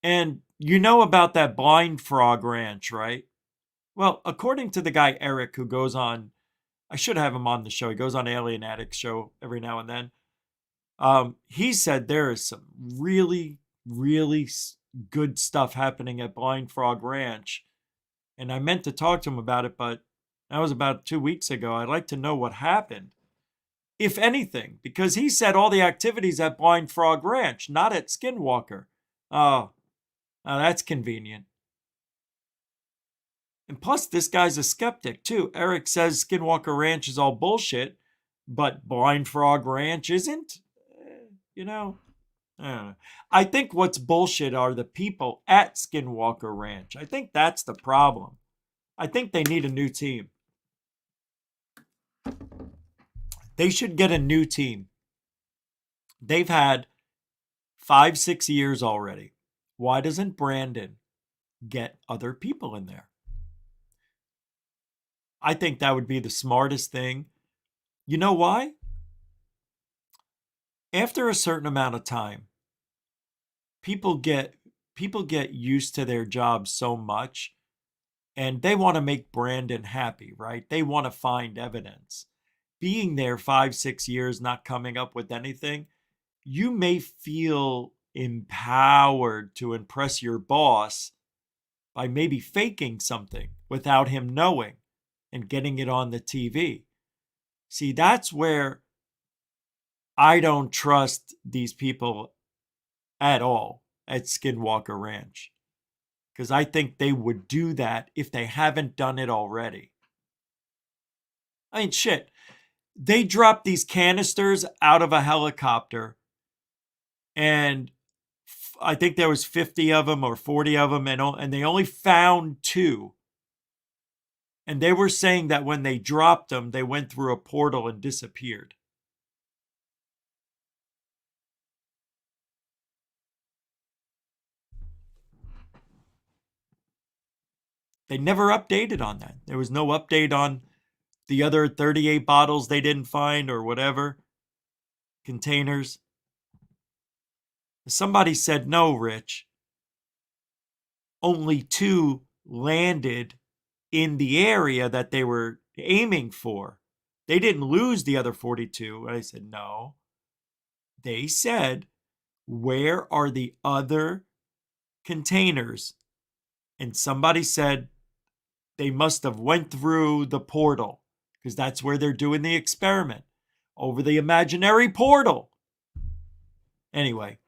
And you know about that Blind Frog Ranch, right? Well, according to the guy Eric, who goes on, I should have him on the show. He goes on Alien Addicts show every now and then. He said there is some really, really good stuff happening at Blind Frog Ranch. And I meant to talk to him about it, but that was about 2 weeks ago. I'd like to know what happened, if anything, because he said all the activities at Blind Frog Ranch, not at Skinwalker. Oh, that's convenient. And plus, this guy's a skeptic, too. Eric says Skinwalker Ranch is all bullshit, but Blind Frog Ranch isn't. You know, I don't know. I think what's bullshit are the people at Skinwalker Ranch. I think that's the problem. I think they need a new team. They should get a new team. They've had 5-6 years already. Why doesn't Brandon get other people in there? I think that would be the smartest thing. You know why? After a certain amount of time, people get used to their jobs so much, and they want to make Brandon happy, right? They want to find evidence. Being there 5-6 years, not coming up with anything, you may feel empowered to impress your boss by maybe faking something without him knowing and getting it on the TV. See, that's where I don't trust these people at all at Skinwalker Ranch, because I think they would do that if they haven't done it already. I mean, shit. They dropped these canisters out of a helicopter, and I think there was 50 of them or 40 of them, and they only found 2. And they were saying that when they dropped them, they went through a portal and disappeared. They never updated on that. There was no update on the other 38 bottles they didn't find or whatever, containers. Somebody said, no, Rich. Only 2 landed in the area that they were aiming for. They didn't lose the other 42. And I said, no. They said, where are the other containers? And somebody said they must have went through the portal, because that's where they're doing the experiment. over the imaginary portal. Anyway.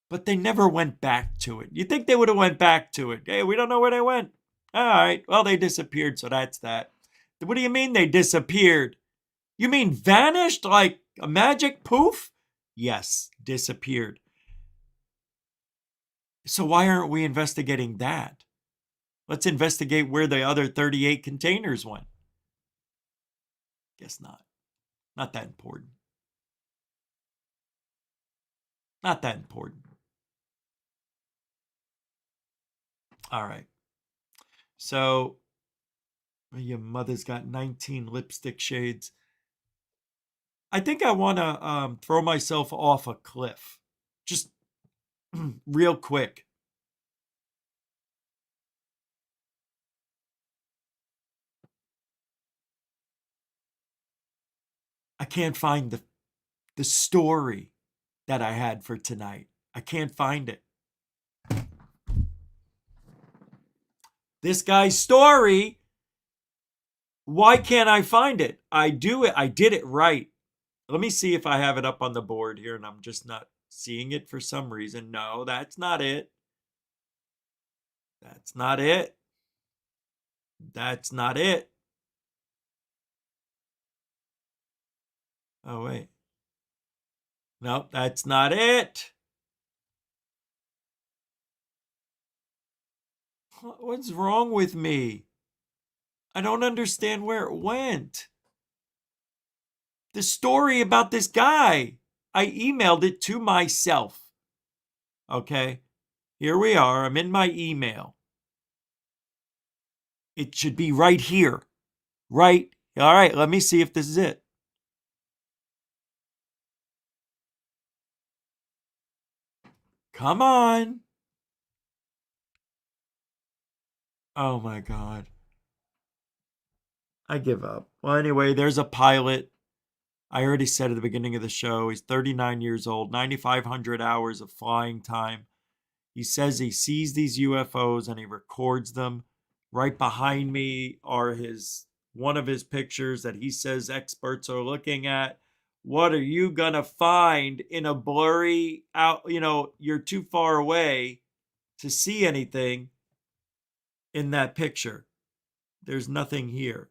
But they never went back to it. You think they would have went back to it? Hey, we don't know where they went. All right, well, they disappeared, so that's that. What do you mean they disappeared? You mean vanished like a magic poof? Yes, disappeared. So why aren't we investigating that? Let's investigate where the other 38 containers went. Guess not. Not that important. Not that important. All right. So, your mother's got 19 lipstick shades. I think I want to throw myself off a cliff. Just real quick. I can't find the story that I had for tonight. I can't find it. This guy's story, why can't I find it? I did it right. Let me see if I have it up on the board here and I'm just not seeing it for some reason. No, that's not it. That's not it. That's not it. Oh, wait. No, that's not it. What's wrong with me? I don't understand where it went. The story about this guy, I emailed it to myself. Okay, here we are. I'm in my email. It should be right here. Right. All right, let me see if this is it. Come on. Oh my God. I give up. Well, anyway, there's a pilot. I already said at the beginning of the show, he's 39 years old, 9,500 hours of flying time. He says he sees these UFOs and he records them. Right behind me are one of his pictures that he says experts are looking at. What are you going to find in a blurry out, you're too far away to see anything in that picture. There's nothing here.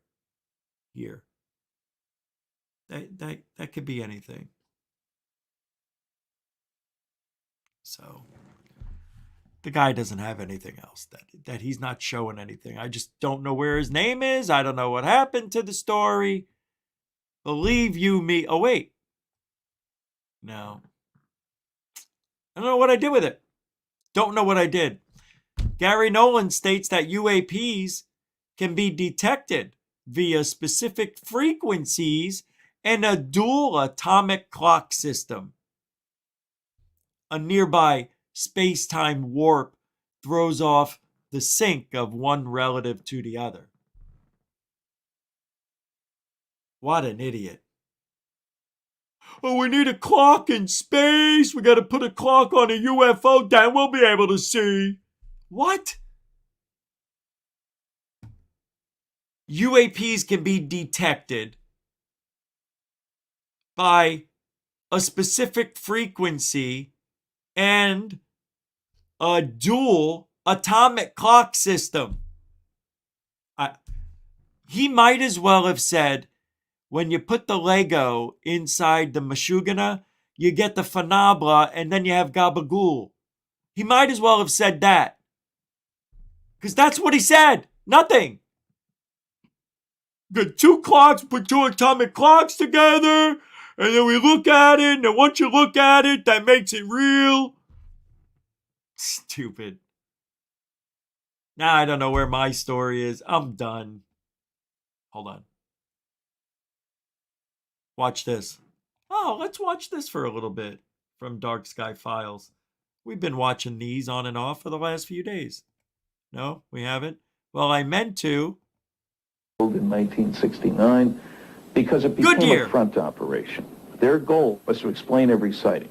That could be anything. So the guy doesn't have anything else, that he's not showing anything. I just don't know where his name is. I don't know what happened to the story. Believe you me. Oh, wait. No. I don't know what I did with it. Don't know what I did. Garry Nolan states that UAPs can be detected via specific frequencies and a dual atomic clock system. A nearby space-time warp throws off the sync of one relative to the other. What an idiot. Oh, we need a clock in space. We got to put a clock on a UFO, then we'll be able to see. What? UAPs can be detected by a specific frequency and a dual atomic clock system. He might as well have said, when you put the Lego inside the Mashugana, you get the Fanabla and then you have Gabagool. He might as well have said that. Because that's what he said. Nothing. Got two clocks, put two atomic clocks together, and then we look at it, and then once you look at it, that makes it real. Stupid. Now I don't know where my story is. I'm done. Hold on. Watch this. Oh, let's watch this for a little bit from Dark Sky Files. We've been watching these on and off for the last few days. No, we haven't? Well, I meant to. In 1969 because it became a front operation. Their goal was to explain every sighting.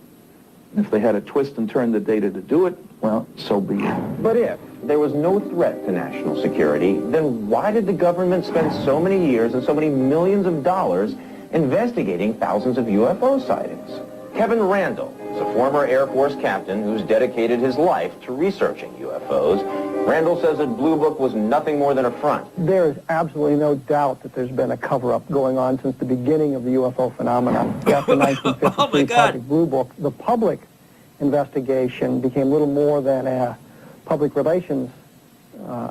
If they had to twist and turn the data to do it, well, so be it. But if there was no threat to national security, then why did the government spend so many years and so many millions of dollars investigating thousands of UFO sightings? Kevin Randall is a former Air Force captain who's dedicated his life to researching UFOs. Randall says that Blue Book was nothing more than a front. There is absolutely no doubt that there's been a cover-up going on since the beginning of the UFO phenomenon. After 1953 Project Blue Book, the public investigation became little more than a public relations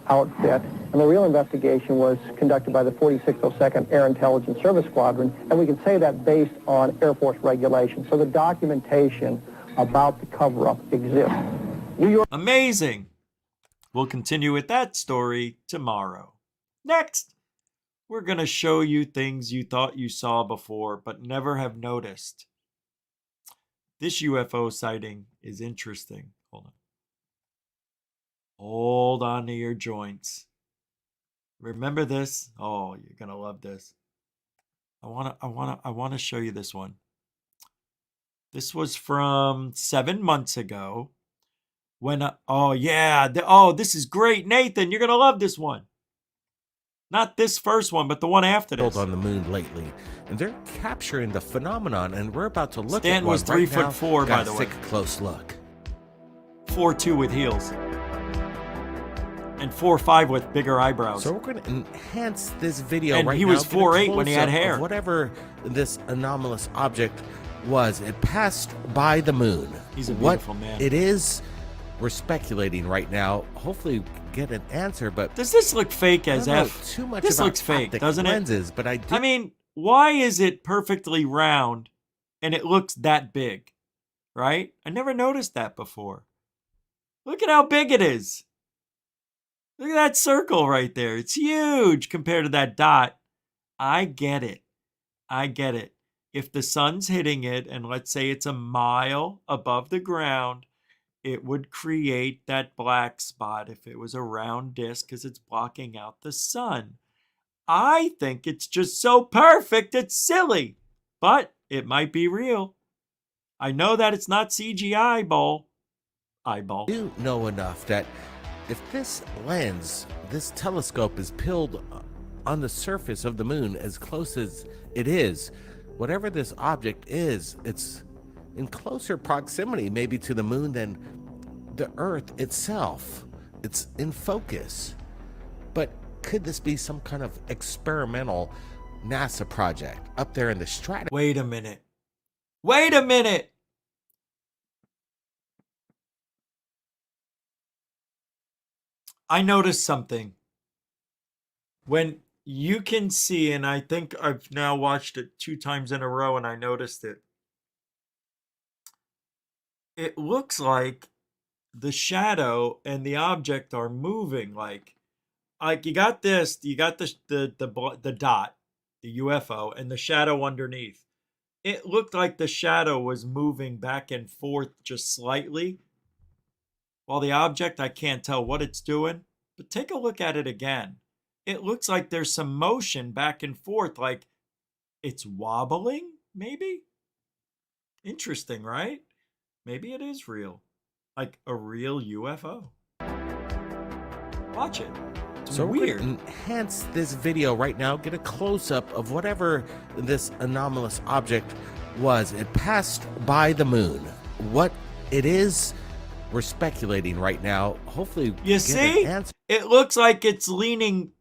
outfit, and the real investigation was conducted by the 4602nd Air Intelligence Service Squadron, and we can say that based on Air Force regulations. So the documentation about the cover-up exists. New York. Amazing. We'll continue with that story tomorrow. Next, we're going to show you things you thought you saw before but never have noticed. This UFO sighting is interesting. Hold on. Hold on to your joints. Remember this? Oh, you're going to love this. I want to show you this one. This was from 7 months ago. When this is great, Nathan. You're gonna love this one. Not this first one, but the one after this. On the moon lately, and they're capturing the phenomenon, and we're about to look Stan at one was 3'4", right now. by the way. Take a close look. 4'2" with heels, and 4'5" with bigger eyebrows. So we're going to enhance this video and right now. he was 4'8" when he had hair. Whatever this anomalous object was, it passed by the moon. He's a beautiful man. It is. We're speculating right now. Hopefully, get an answer. But does this look fake as F? Too much. This about looks fake, doesn't lenses, it? But I mean, why is it perfectly round and it looks that big? Right? I never noticed that before. Look at how big it is. Look at that circle right there. It's huge compared to that dot. I get it. If the sun's hitting it, and let's say it's a mile above the ground, it would create that black spot if it was a round disc because it's blocking out the sun. I think it's just so perfect, it's silly. But it might be real. I know that it's not CGI eyeball. You know enough that if this lens, this telescope is peeled on the surface of the moon as close as it is, whatever this object is, it's in closer proximity maybe to the moon than the Earth itself. It's in focus. But could this be some kind of experimental NASA project up there in the stratosphere? Wait a minute. I noticed something. When you can see, and I think I've now watched it 2 times in a row and I noticed it. It looks like the shadow and the object are moving like you got the dot, the UFO, and the shadow underneath. It looked like the shadow was moving back and forth just slightly, while the object, I can't tell what it's doing, but take a look at it again. It looks like there's some motion back and forth, like it's wobbling, maybe? Interesting, right? Maybe it is real. Like a real UFO. Watch it. It's so weird. We're going to enhance this video right now. Get a close-up of whatever this anomalous object was. It passed by the moon. What it is, we're speculating right now. Hopefully, you see? It looks like it's leaning.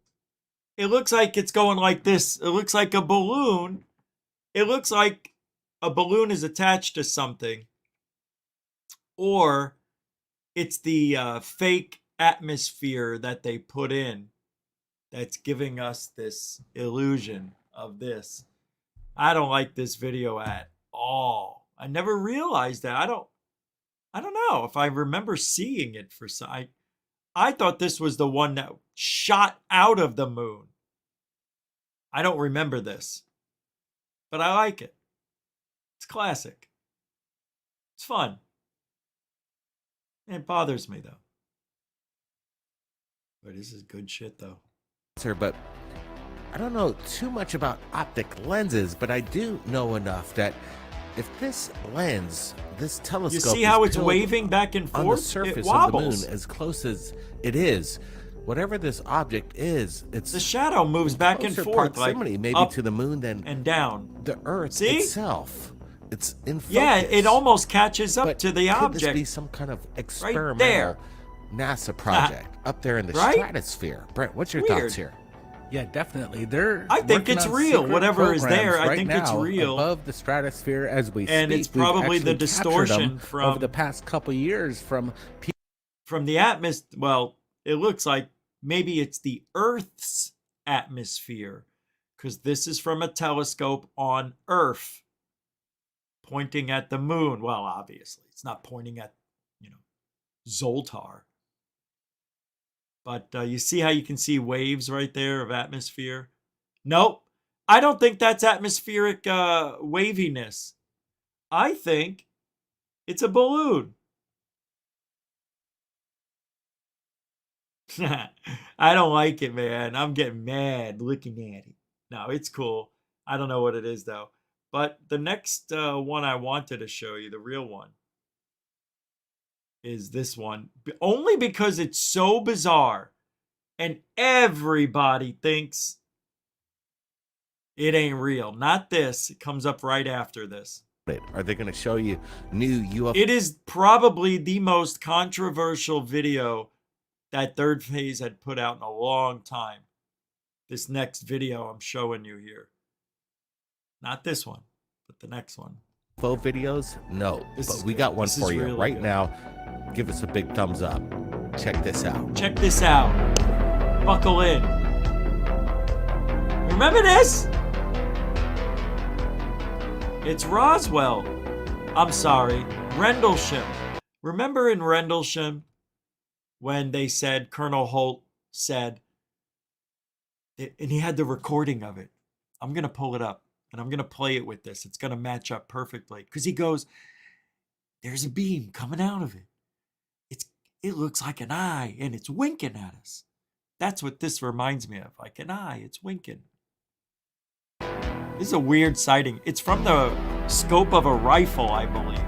It looks like it's going like this. It looks like a balloon. It looks like a balloon is attached to something. Or it's the fake atmosphere that they put in that's giving us this illusion of this. I don't like this video at all. I never realized that. I don't know if I remember seeing it for some. I thought this was the one that shot out of the moon. I don't remember this, but I like it. It's classic. It's fun. It bothers me, though. But this is good shit, though. But I don't know too much about optic lenses, but I do know enough that if this lens, this telescope, you see how is it's peeled waving back and forth? on the surface of the moon as close as it is, whatever this object is, it's the shadow moves back and forth, proximity like maybe up to the moon than and down. The Earth See? itself. It's in focus. Yeah, it almost catches up to the could object. Could this be some kind of experimental there. NASA project up there in the Right? stratosphere? Brent, what's your Weird. thoughts here? Yeah, definitely. They're I think working it's on real. secret Whatever is programs there, I right think it's now real. above the stratosphere as we And speak. it's probably We've the actually captured distortion them from over the past couple years from the atmosphere. Well, it looks like maybe it's the Earth's atmosphere, because this is from a telescope on Earth pointing at the moon. Well, obviously, it's not pointing at, Zoltar. But you see how you can see waves right there of atmosphere? Nope. I don't think that's atmospheric waviness. I think it's a balloon. I don't like it, man. I'm getting mad looking at it. No, it's cool. I don't know what it is, though. But the next one I wanted to show you, the real one, is this one. Only because it's so bizarre. And everybody thinks it ain't real. Not this. It comes up right after this. Are they going to show you new UFO? It is probably the most controversial video that Third Phase had put out in a long time. This next video I'm showing you here. Not this one, but the next one. UFO videos? No. But we got one for you really right good. now. Give us a big thumbs up. Check this out. Check this out. Buckle in. Remember this? It's Roswell. I'm sorry, Rendlesham. Remember in Rendlesham when they said, Colonel Holt said, and he had the recording of it. I'm going to pull it up and I'm going to play it with this. It's going to match up perfectly. Because he goes, there's a beam coming out of it. It looks like an eye and it's winking at us. That's what this reminds me of. Like an eye, it's winking. This is a weird sighting. It's from the scope of a rifle, I believe.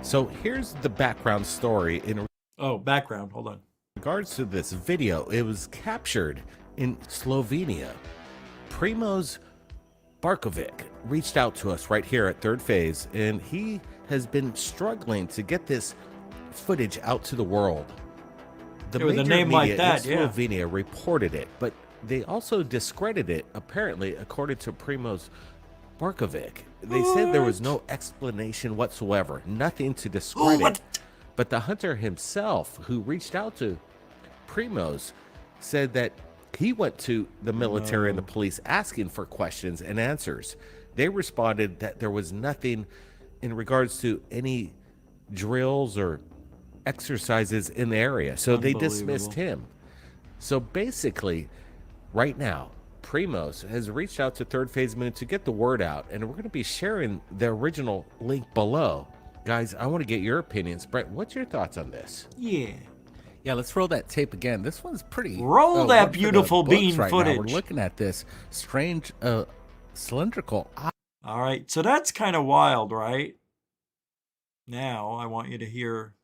So here's the background story in background. Hold on. regards to this video. It was captured in Slovenia. Primoz Barkovic reached out to us right here at Third Phase, and he has been struggling to get this footage out to the world. The With a major name media like that, in Slovenia reported it, but they also discredited it, apparently, according to Primoz Barkovic. They said there was no explanation whatsoever, nothing to discredit. But the hunter himself, who reached out to Primoz, said that he went to the military and the police asking for questions and answers. They responded that there was nothing in regards to any drills or exercises in the area. So they dismissed him. So basically, right now, Primoz has reached out to Third Phase Moon to get the word out, and we're going to be sharing the original link below. Guys, I want to get your opinions. Brett, what's your thoughts on this? Yeah. Yeah, let's roll that tape again. This one's pretty. Roll that one for the beautiful books bean right now. footage. We're looking at this strange cylindrical. All right, so that's kind of wild, right? Now I want you to hear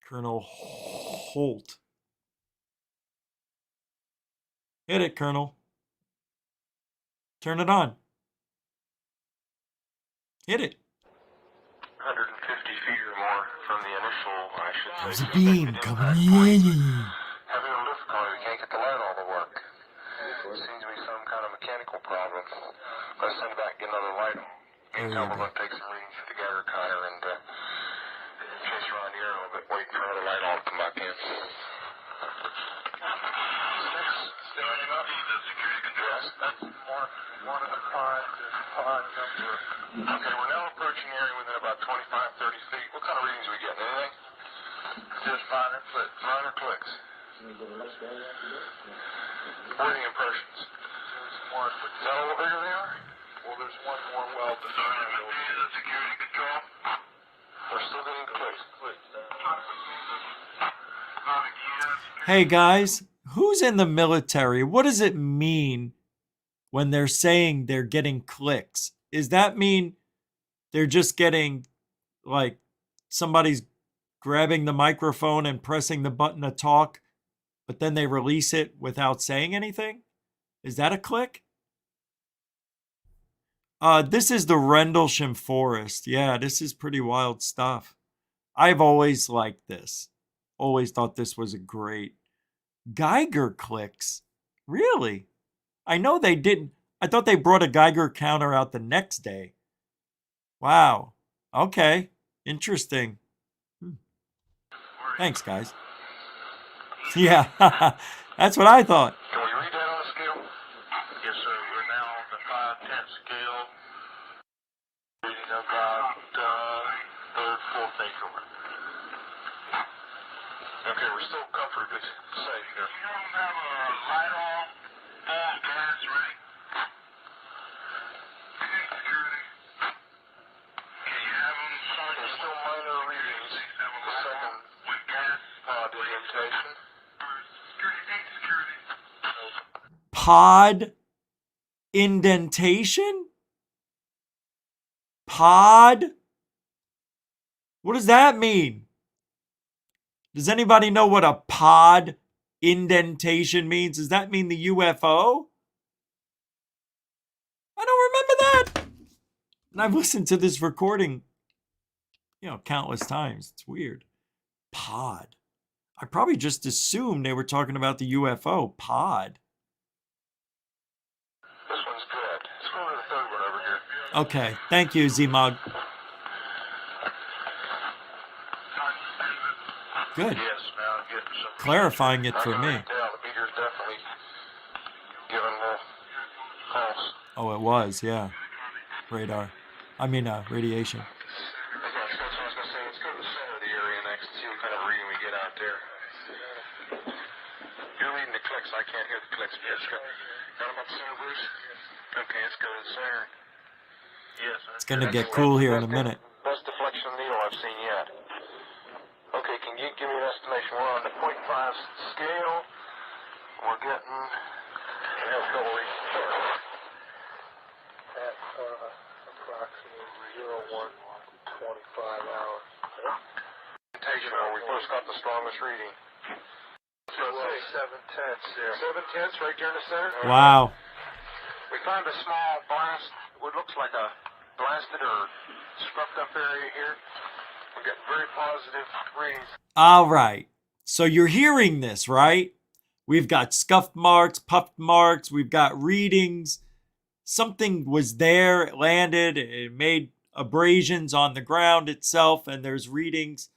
Colonel Holt. Hit it, Colonel. Turn it on. Hit it. 150 feet or more from the initial, I should say. There's a beam coming in. Having a lift car, you can't get the light all to work. It seems to be some kind of mechanical problem. Let's send it back and get another light on. Meantime, we're going to take some readings at the Garry Cutter and chase around here a little bit, waiting for another light on to come back in. Starting up. The security control. Yes, that's one of the pod number. Okay, we're now approaching the area within about 25, 30 feet. What kind of readings are we getting? Anything? Just minor clicks. Minor clicks. What are the impressions? Is that a little bigger they are? Well, there's one more well to the security control. We're still getting clicks. Hey guys, who's in the military? What does it mean when they're saying they're getting clicks? Does that mean they're just getting, like, somebody's grabbing the microphone and pressing the button to talk, but then they release it without saying anything? Is that a click? This is the Rendlesham Forest. Yeah, this is pretty wild stuff. I've always liked this. Always thought this was a great. Geiger clicks? Really? I know they didn't. I thought they brought a Geiger counter out the next day. Wow. Okay. Interesting. Thanks, guys. Yeah, that's what I thought. Can we read that on the scale? Yes, sir. We're now on the 5/10 scale. Reading about third, fourth increment. Okay, we're still comfortably safe here. You don't have a light on, full gas ready? Security. Can you have them? There's still minor readings. The second with gas indentation. Pod indentation? Pod? What does that mean? Does anybody know what a pod indentation means? Does that mean the UFO? I don't remember that. And I've listened to this recording, countless times. It's weird. Pod. I probably just assumed they were talking about the UFO. Pod. This one's good. Let's go to the third one over here. Okay. Thank you, Z-Mog. Good. Yes, now I'm getting some. Clarifying it for me. The meter's definitely giving the pulse. Oh, it was, yeah. Radar. I mean, radiation. That's what I was going to say. Let's go to the center of the area next and see what kind of reading we get out there. You're reading the clicks. I can't hear the clicks. Yes, sir. Got them at the center, Bruce? Okay, let's go to the center. Yes, sir. It's going to get cool here in a minute. Best deflection of the needle I've seen yet. Okay, can you give me an estimation? We're on the 0.5 scale. We're getting... Let's go at approximately 01:25 hours. Where we first got the strongest reading. So say 7/10 there. 7/10 right there in the center. Wow. We found a small blast. What looks like a blasted or scrubbed up area here. We got very positive readings. All right. So you're hearing this, right? We've got scuffed marks, puffed marks. We've got readings. Something was there. It landed. It made abrasions on the ground itself, and there's readings.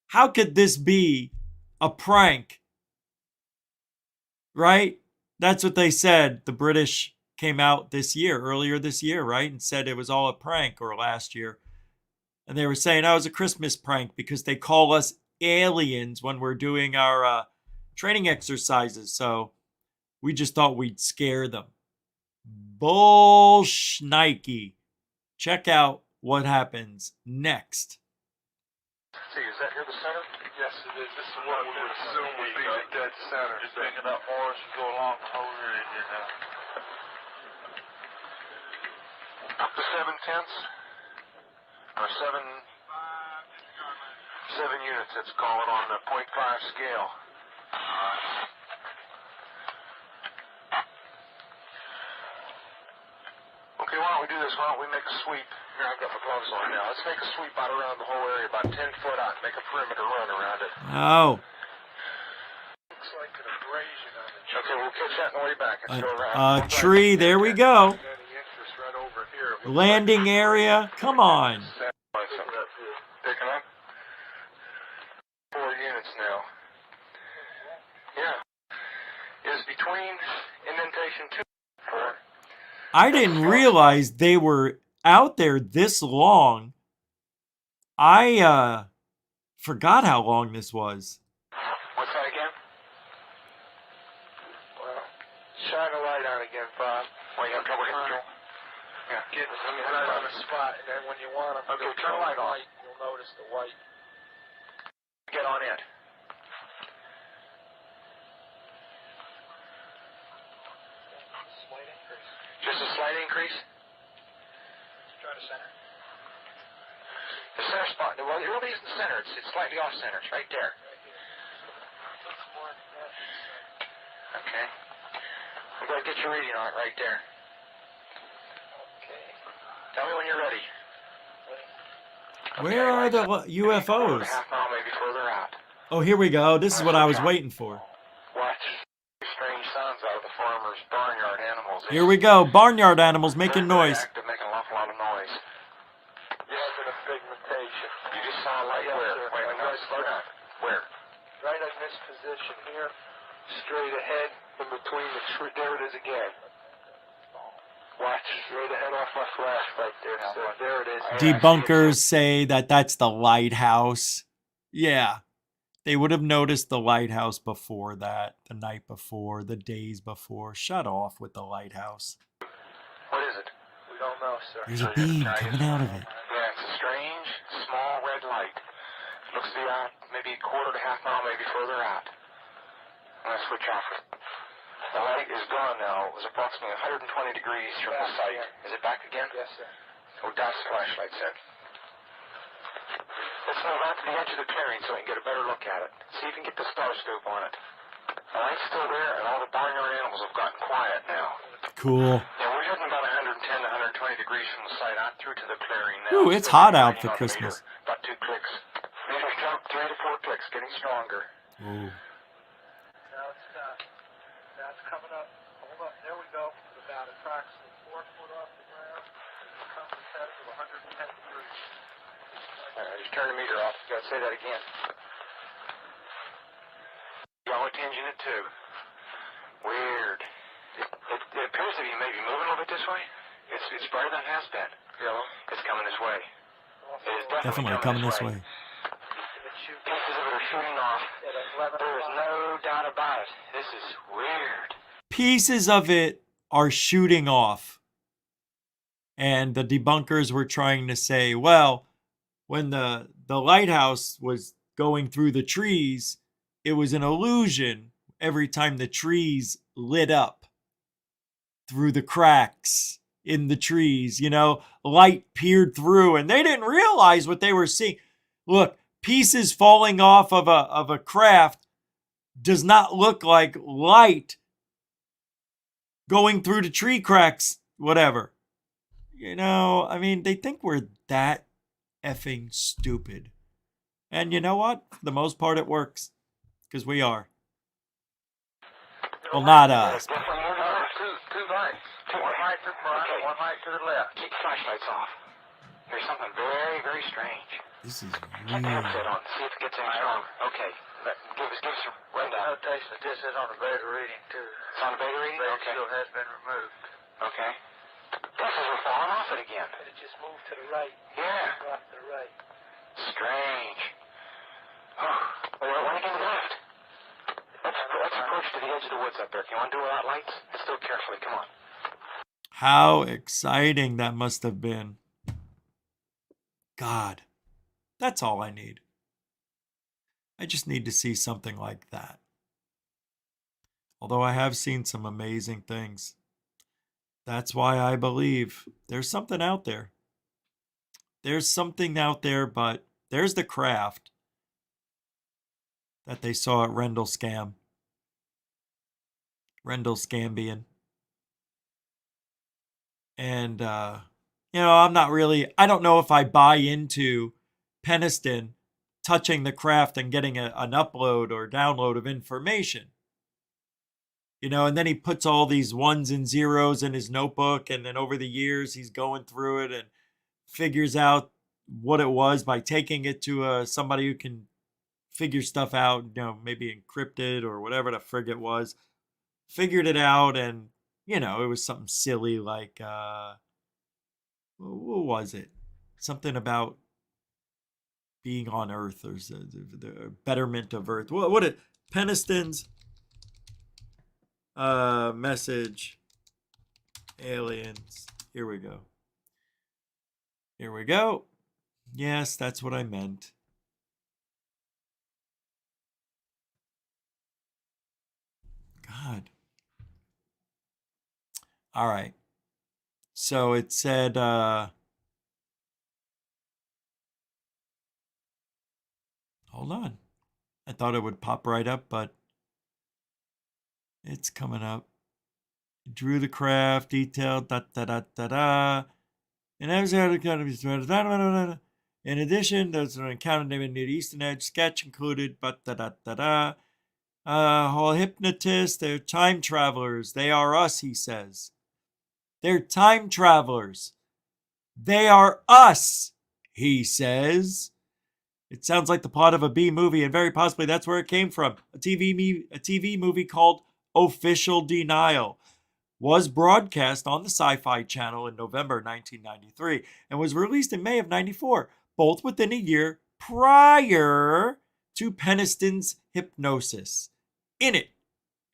How could this be a prank? Right? That's what they said. The British came out earlier this year, right? And said it was all a prank, or last year. And they were saying, it was a Christmas prank because they call us aliens when we're doing our training exercises. So we just thought we'd scare them. Bullshnikey. Check out what happens next. See, is that here the center? Yes, it is. This is what we would assume would be the dead center. Just picking up more as you go along the whole area here now. Up to 7/10, or 7 units, let's call it, on the 0.5 scale. Okay, why don't we do this? Why don't we make a sweep? Here, I've got my gloves on now. Let's make a sweep out around the whole area, about 10 foot out, and make a perimeter run around it. Oh. Looks like an abrasion on the tree. Okay, we'll catch that on the way back. Let's go around. A tree, there we go. Right over here. Landing area, come on. Picking up. 4 units now. Yeah. Is between indentation 2 and 4. I didn't realize they were out there this long. I forgot how long this was. What's that again? Well, shine a light on again, Bob. Well, you have trouble hitting Joel? Yeah. Get right on the spot, and then when you want them, okay, turn the light on. You'll notice the white. Get on in. Just a slight increase? Try to center. The center spot, well, it really isn't center. It's slightly off center. It's right there. Okay. I'm going to get your reading on it right there. Okay. Tell me when you're ready. Where are the UFOs? Half mile, maybe further out. Oh, here we go. This is what I was waiting for. Watch strange sounds out of the farmer's barnyard animals. Here we go. Barnyard animals making noise. They're making an awful lot of noise. Yes, in a pigmentation. You just saw a light where? Wait, no, slow down. Where? Right in this position here, straight ahead, in between the tree. There it is again. Watch, straight ahead off my flash right there. So there it is. Debunkers say that that's the lighthouse. Yeah. They would have noticed the lighthouse before that, the night before, the days before. Shut off with the lighthouse. What is it? We don't know, sir. There's a beam coming out of it. Yeah, it's a strange, small red light. Looks to be out maybe a quarter to half mile, maybe further out. I'm going to switch off it. The light is gone now. It was approximately 120 degrees from the site. Is it back again? Yes, sir. Oh, that's the flashlight set. Let's move out to the edge of the clearing so we can get a better look at it. See if you can get the star scope on it. The light's still there, and all the barnyard animals have gotten quiet now. Cool. Yeah, we're heading about 110 to 120 degrees from the site out through to the clearing now. Ooh, it's hot out for Christmas. About 2 clicks. Meter jump 3 to 4 clicks, getting stronger. Ooh. Now it's now it's coming up. Hold up, there we go. About approximately 4 foot off the ground. It comes to test of 110 degrees. All right, just turn the meter off. Got to say that again. Y'all attention it too. Weird. It appears to be maybe moving a little bit this way. It's brighter than it has been. Yellow. It's coming this way. It is definitely coming this way. Pieces of it are shooting off. There is no doubt about it. This is weird. Pieces of it are shooting off. And the debunkers were trying to say, well, when the lighthouse was going through the trees, it was an illusion every time the trees lit up through the cracks in the trees. You know, light peered through and they didn't realize what they were seeing. Look, pieces falling off of a craft does not look like light going through the tree cracks, whatever. You know, I mean, they think we're that effing stupid. And you know what? For the most part, it works. Because we are. Well, not us. Two lights. One light to the front, one light to the left. Keep flashlights off. There's something very, very strange. This is Keep the headset on. See if it gets any stronger. Okay. Give us a rundown. Notation that this is on a beta reading, too. It's on a beta reading? Okay. Shield has been removed. Okay. Pieces are falling off it again. It just moved to the right. Yeah. Off to the right. Strange. Oh, why again to the left? Let's approach to the edge of the woods up there. Can you want to do without lights? Let's do it carefully. Come on. How exciting that must have been. God, that's all I need. I just need to see something like that. Although I have seen some amazing things. That's why I believe there's something out there. There's something out there, but there's the craft that they saw at Rendell Scambian. And, I'm not really, I don't know if I buy into Peniston touching the craft and getting an upload or download of information. And then he puts all these ones and zeros in his notebook, and then over the years he's going through it and figures out what it was by taking it to somebody who can figure stuff out, maybe encrypted or whatever the frig it was. Figured it out, and it was something silly like what was it? Something about being on Earth, or the betterment of Earth. What it Peniston's message, aliens. Here we go. Yes, that's what I meant. God. All right. So it said, hold on. I thought it would pop right up, but it's coming up. Drew the craft, detailed, And in addition, there's an encounter named near the Eastern Edge. Sketch included, whole hypnotists, they're time travelers. They are us, he says. They're time travelers. They are us, he says. It sounds like the plot of a B movie, and very possibly that's where it came from. A TV movie called Official Denial was broadcast on the Sci-Fi Channel in November 1993 and was released in May of 94, both within a year prior to Peniston's hypnosis. In it,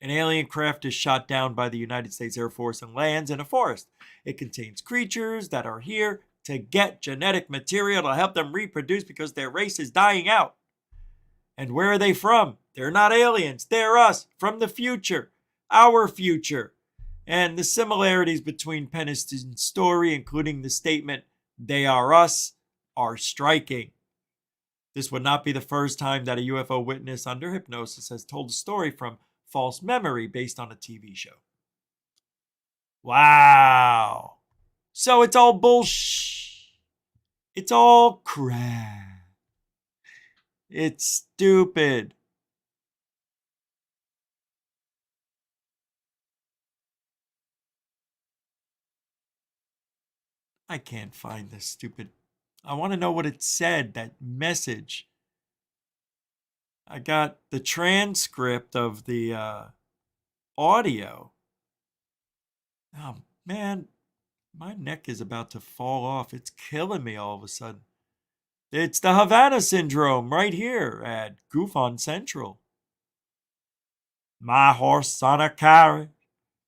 an alien craft is shot down by the United States Air Force and lands in a forest. It contains creatures that are here to get genetic material to help them reproduce because their race is dying out. And where are they from? They're not aliens. They're us, from the future, our future. And the similarities between Peniston's story, including the statement, they are us, are striking. This would not be the first time that a UFO witness under hypnosis has told a story from false memory based on a TV show. Wow. So it's all bullshit. It's all crap. It's stupid. I can't find this stupid. I want to know what it said, that message. I got the transcript of the audio. Oh, man, my neck is about to fall off. It's killing me all of a sudden. It's the Havana Syndrome right here at Goof on Central. My horse on a carriage,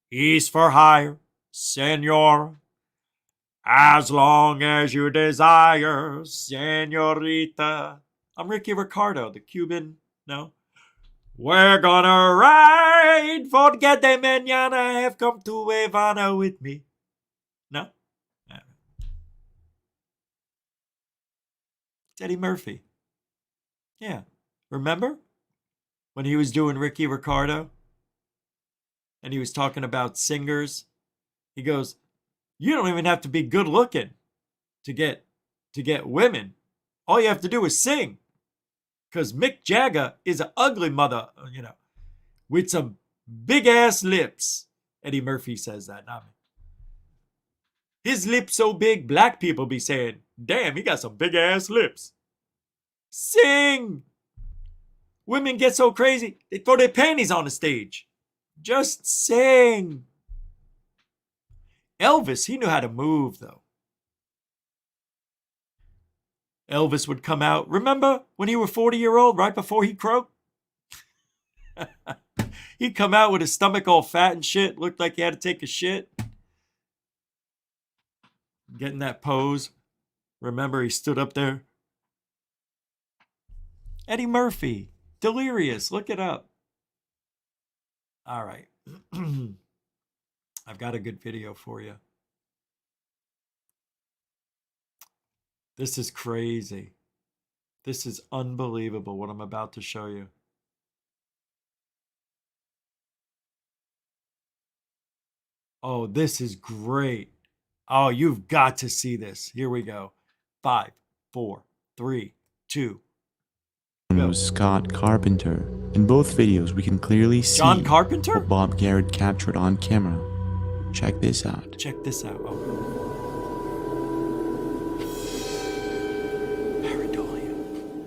he's for hire, senora. As long as you desire, senorita. I'm Ricky Ricardo, the Cuban, no? We're gonna ride, forget de mañana, have come to Havana with me. No? It's Eddie Murphy. Yeah. Remember? When he was doing Ricky Ricardo? And he was talking about singers. He goes, you don't even have to be good looking to get women. All you have to do is sing. Because Mick Jagger is an ugly mother, with some big ass lips. Eddie Murphy says that, not me. His lips so big, black people be saying, damn, he got some big ass lips. Sing! Women get so crazy, they throw their panties on the stage. Just sing. Elvis, he knew how to move, though. Elvis would come out. Remember when he was 40-year-old, right before he croaked? He'd come out with his stomach all fat and shit. Looked like he had to take a shit. Getting that pose. Remember, he stood up there. Eddie Murphy. delirious. Look it up. All right. I've got a good video for you. This is crazy. This is unbelievable what I'm about to show you. Oh, this is great. Oh, you've got to see this. Here we go. 5, 4, 3, 2. Was Scott Carpenter. In both videos, we can clearly see John Carpenter? what Bob Garrett captured on camera. Check this out. Check this out. Oh.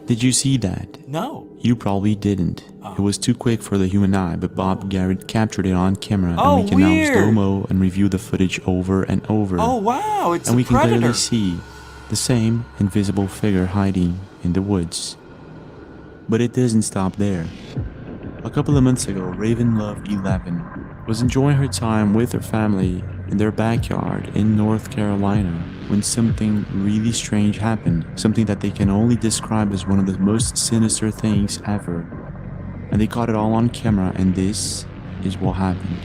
Did you see that? No. You probably didn't. It was too quick for the human eye, but Bob Garrett captured it on camera, Oh, and we can now weird. slow-mo and review the footage over and over. Oh, wow, it's and we a can predator. clearly see the same invisible figure hiding in the woods. But it doesn't stop there. A couple of months ago, Raven Love 11 was enjoying her time with her family in their backyard in North Carolina when something really strange happened, something that they can only describe as one of the most sinister things ever. And they caught it all on camera, and this is what happened.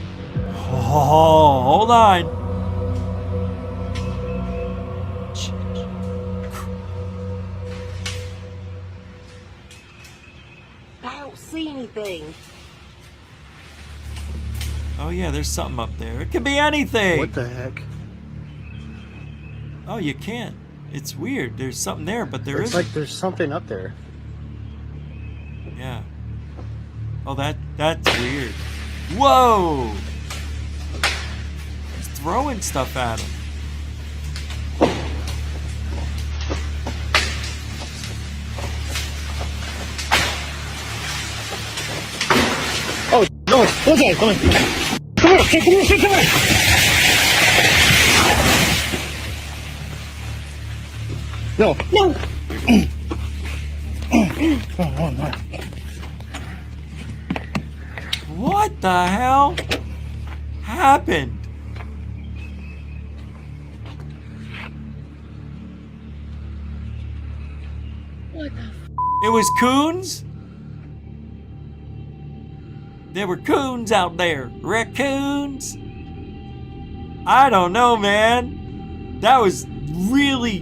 Oh, hold on. I don't see anything. Oh, yeah, there's something up there. It could be anything. What the heck? Oh, you can't. It's weird. There's something there, but there It's isn't. like there's something up there. Yeah. Oh, that's weird. Whoa! He's throwing stuff at him. Oh, no, look at it, come on. Come here, come here, come here. No, no. Oh, no. What the hell happened? What the It was coons? There were coons out there. Raccoons? I don't know, man. That was really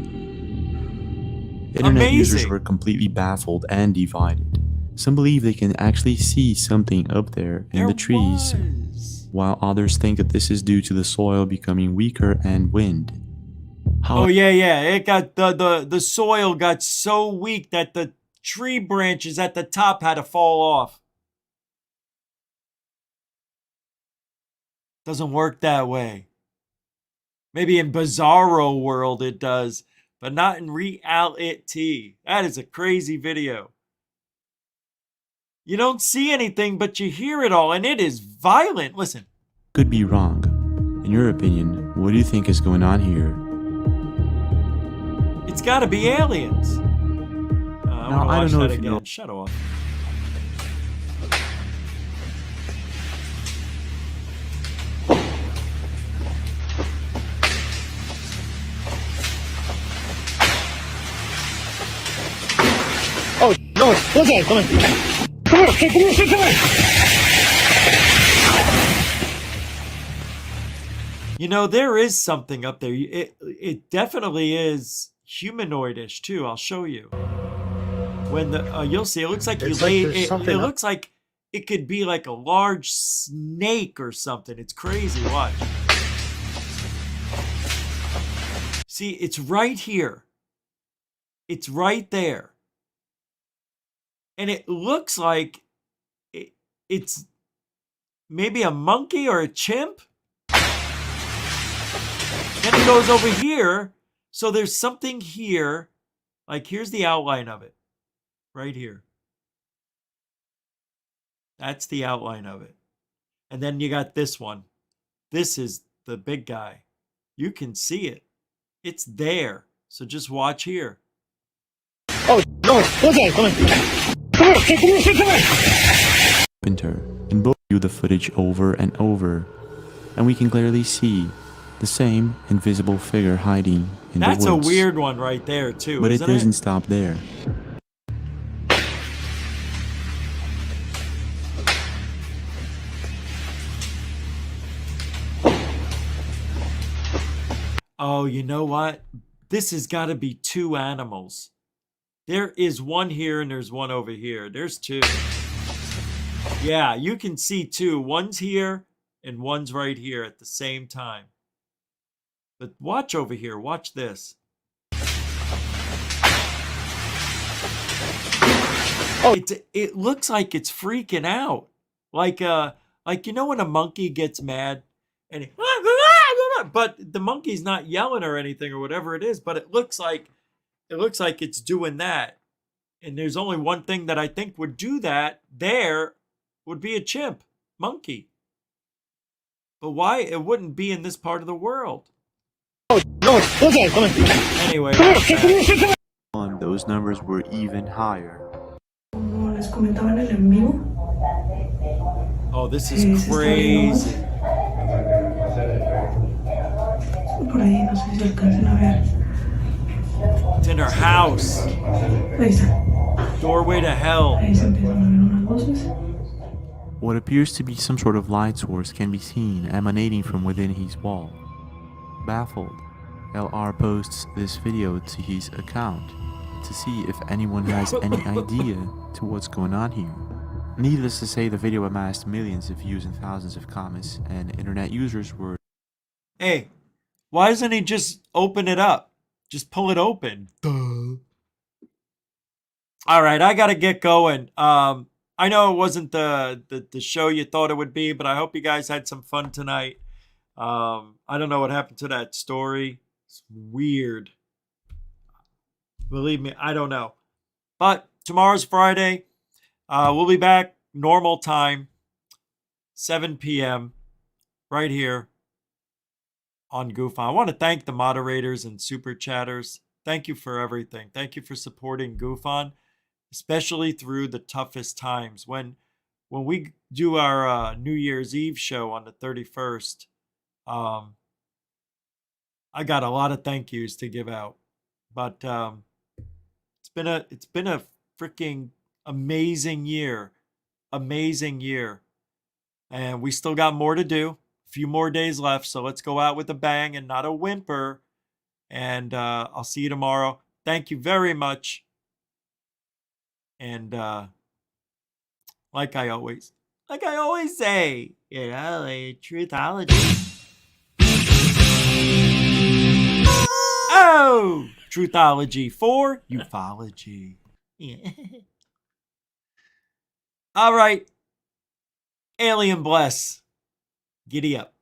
Internet users amazing. were completely baffled and divided. Some believe they can actually see something up there in the trees, while others think that this is due to the soil becoming weaker and wind. Oh yeah. It got the soil got so weak that the tree branches at the top had to fall off. Doesn't work that way. Maybe in Bizarro world it does, but not in reality. That is a crazy video. You don't see anything, but you hear it all, and it is violent. Listen. Could be wrong. In your opinion, what do you think is going on here? It's got to be aliens. Now, I don't know if you know. Shut off. Oh, no, look at it, come on. Come here, come here, come here. You know, there is something up there. It definitely is humanoidish too. I'll show you. When the you'll see, it looks like you It's like laid. there's It something up- looks like it could be like a large snake or something. It's crazy. Watch. See, it's right here. It's right there. And it looks like it's maybe a monkey or a chimp. Then it goes over here. So there's something here. Like here's the outline of it. Right here. That's the outline of it. And then you got this one. This is the big guy. You can see it. It's there. So just watch here. Oh, no, look at it, come on. Come here, come here, come here. Carpenter, and both view the footage over and over, and we can clearly see the same invisible figure hiding in That's the a woods. weird one right there too, But it isn't doesn't stop there. Oh, you know what? This has got to be two animals. There is one here and there's one over here. There's two. Yeah, you can see two. One's here and one's right here at the same time. But watch over here. Watch this. It looks like it's freaking out. Like you know when a monkey gets mad and but the monkey's not yelling or anything or whatever it is, but it looks like it's doing that. And there's only one thing that I think would do that there would be a chimp, monkey. But why it wouldn't be in this part of the world? Anyway, those numbers were even higher. Oh, this is crazy. It's in her house. Doorway to hell. What appears to be some sort of light source can be seen emanating from within his wall. Baffled, LR posts this video to his account to see if anyone has any idea to what's going on here. Needless to say, the video amassed millions of views and thousands of comments, and internet users were... Hey, why doesn't he just open it up? Just pull it open. Duh. All right, I gotta get going. I know it wasn't the show you thought it would be, but I hope you guys had some fun tonight. I don't know what happened to that story. It's weird. Believe me, I don't know. But tomorrow's Friday. We'll be back normal time, 7 p.m. right here on GoofOn. I want to thank the moderators and super chatters. Thank you for everything. Thank you for supporting GoofOn, especially through the toughest times. When we do our New Year's Eve show on the 31st, I got a lot of thank yous to give out. But it's been a freaking amazing year. And we still got more to do. A few more days left, so let's go out with a bang and not a whimper. And I'll see you tomorrow. Thank you very much. And like I always say, you know, like truthology. Oh, truthology for ufology. Yeah. All right. Alien bless. Giddy up.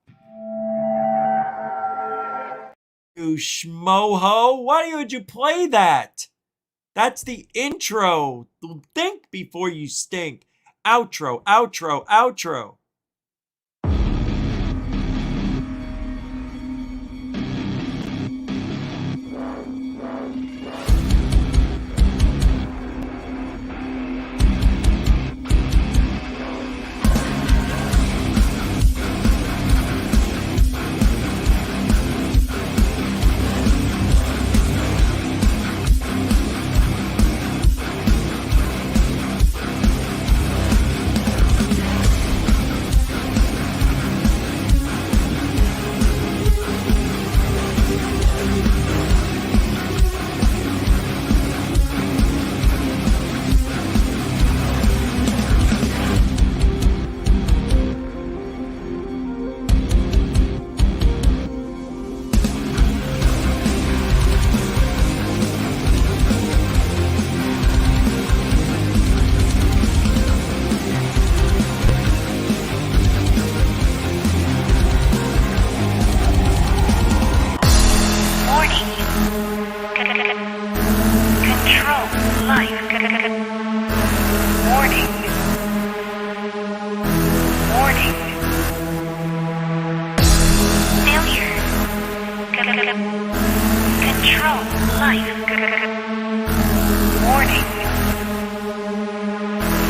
You schmoho. Why would you play that? That's the intro. Think before you stink. Outro, outro, outro.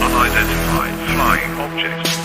Unidentified flying objects.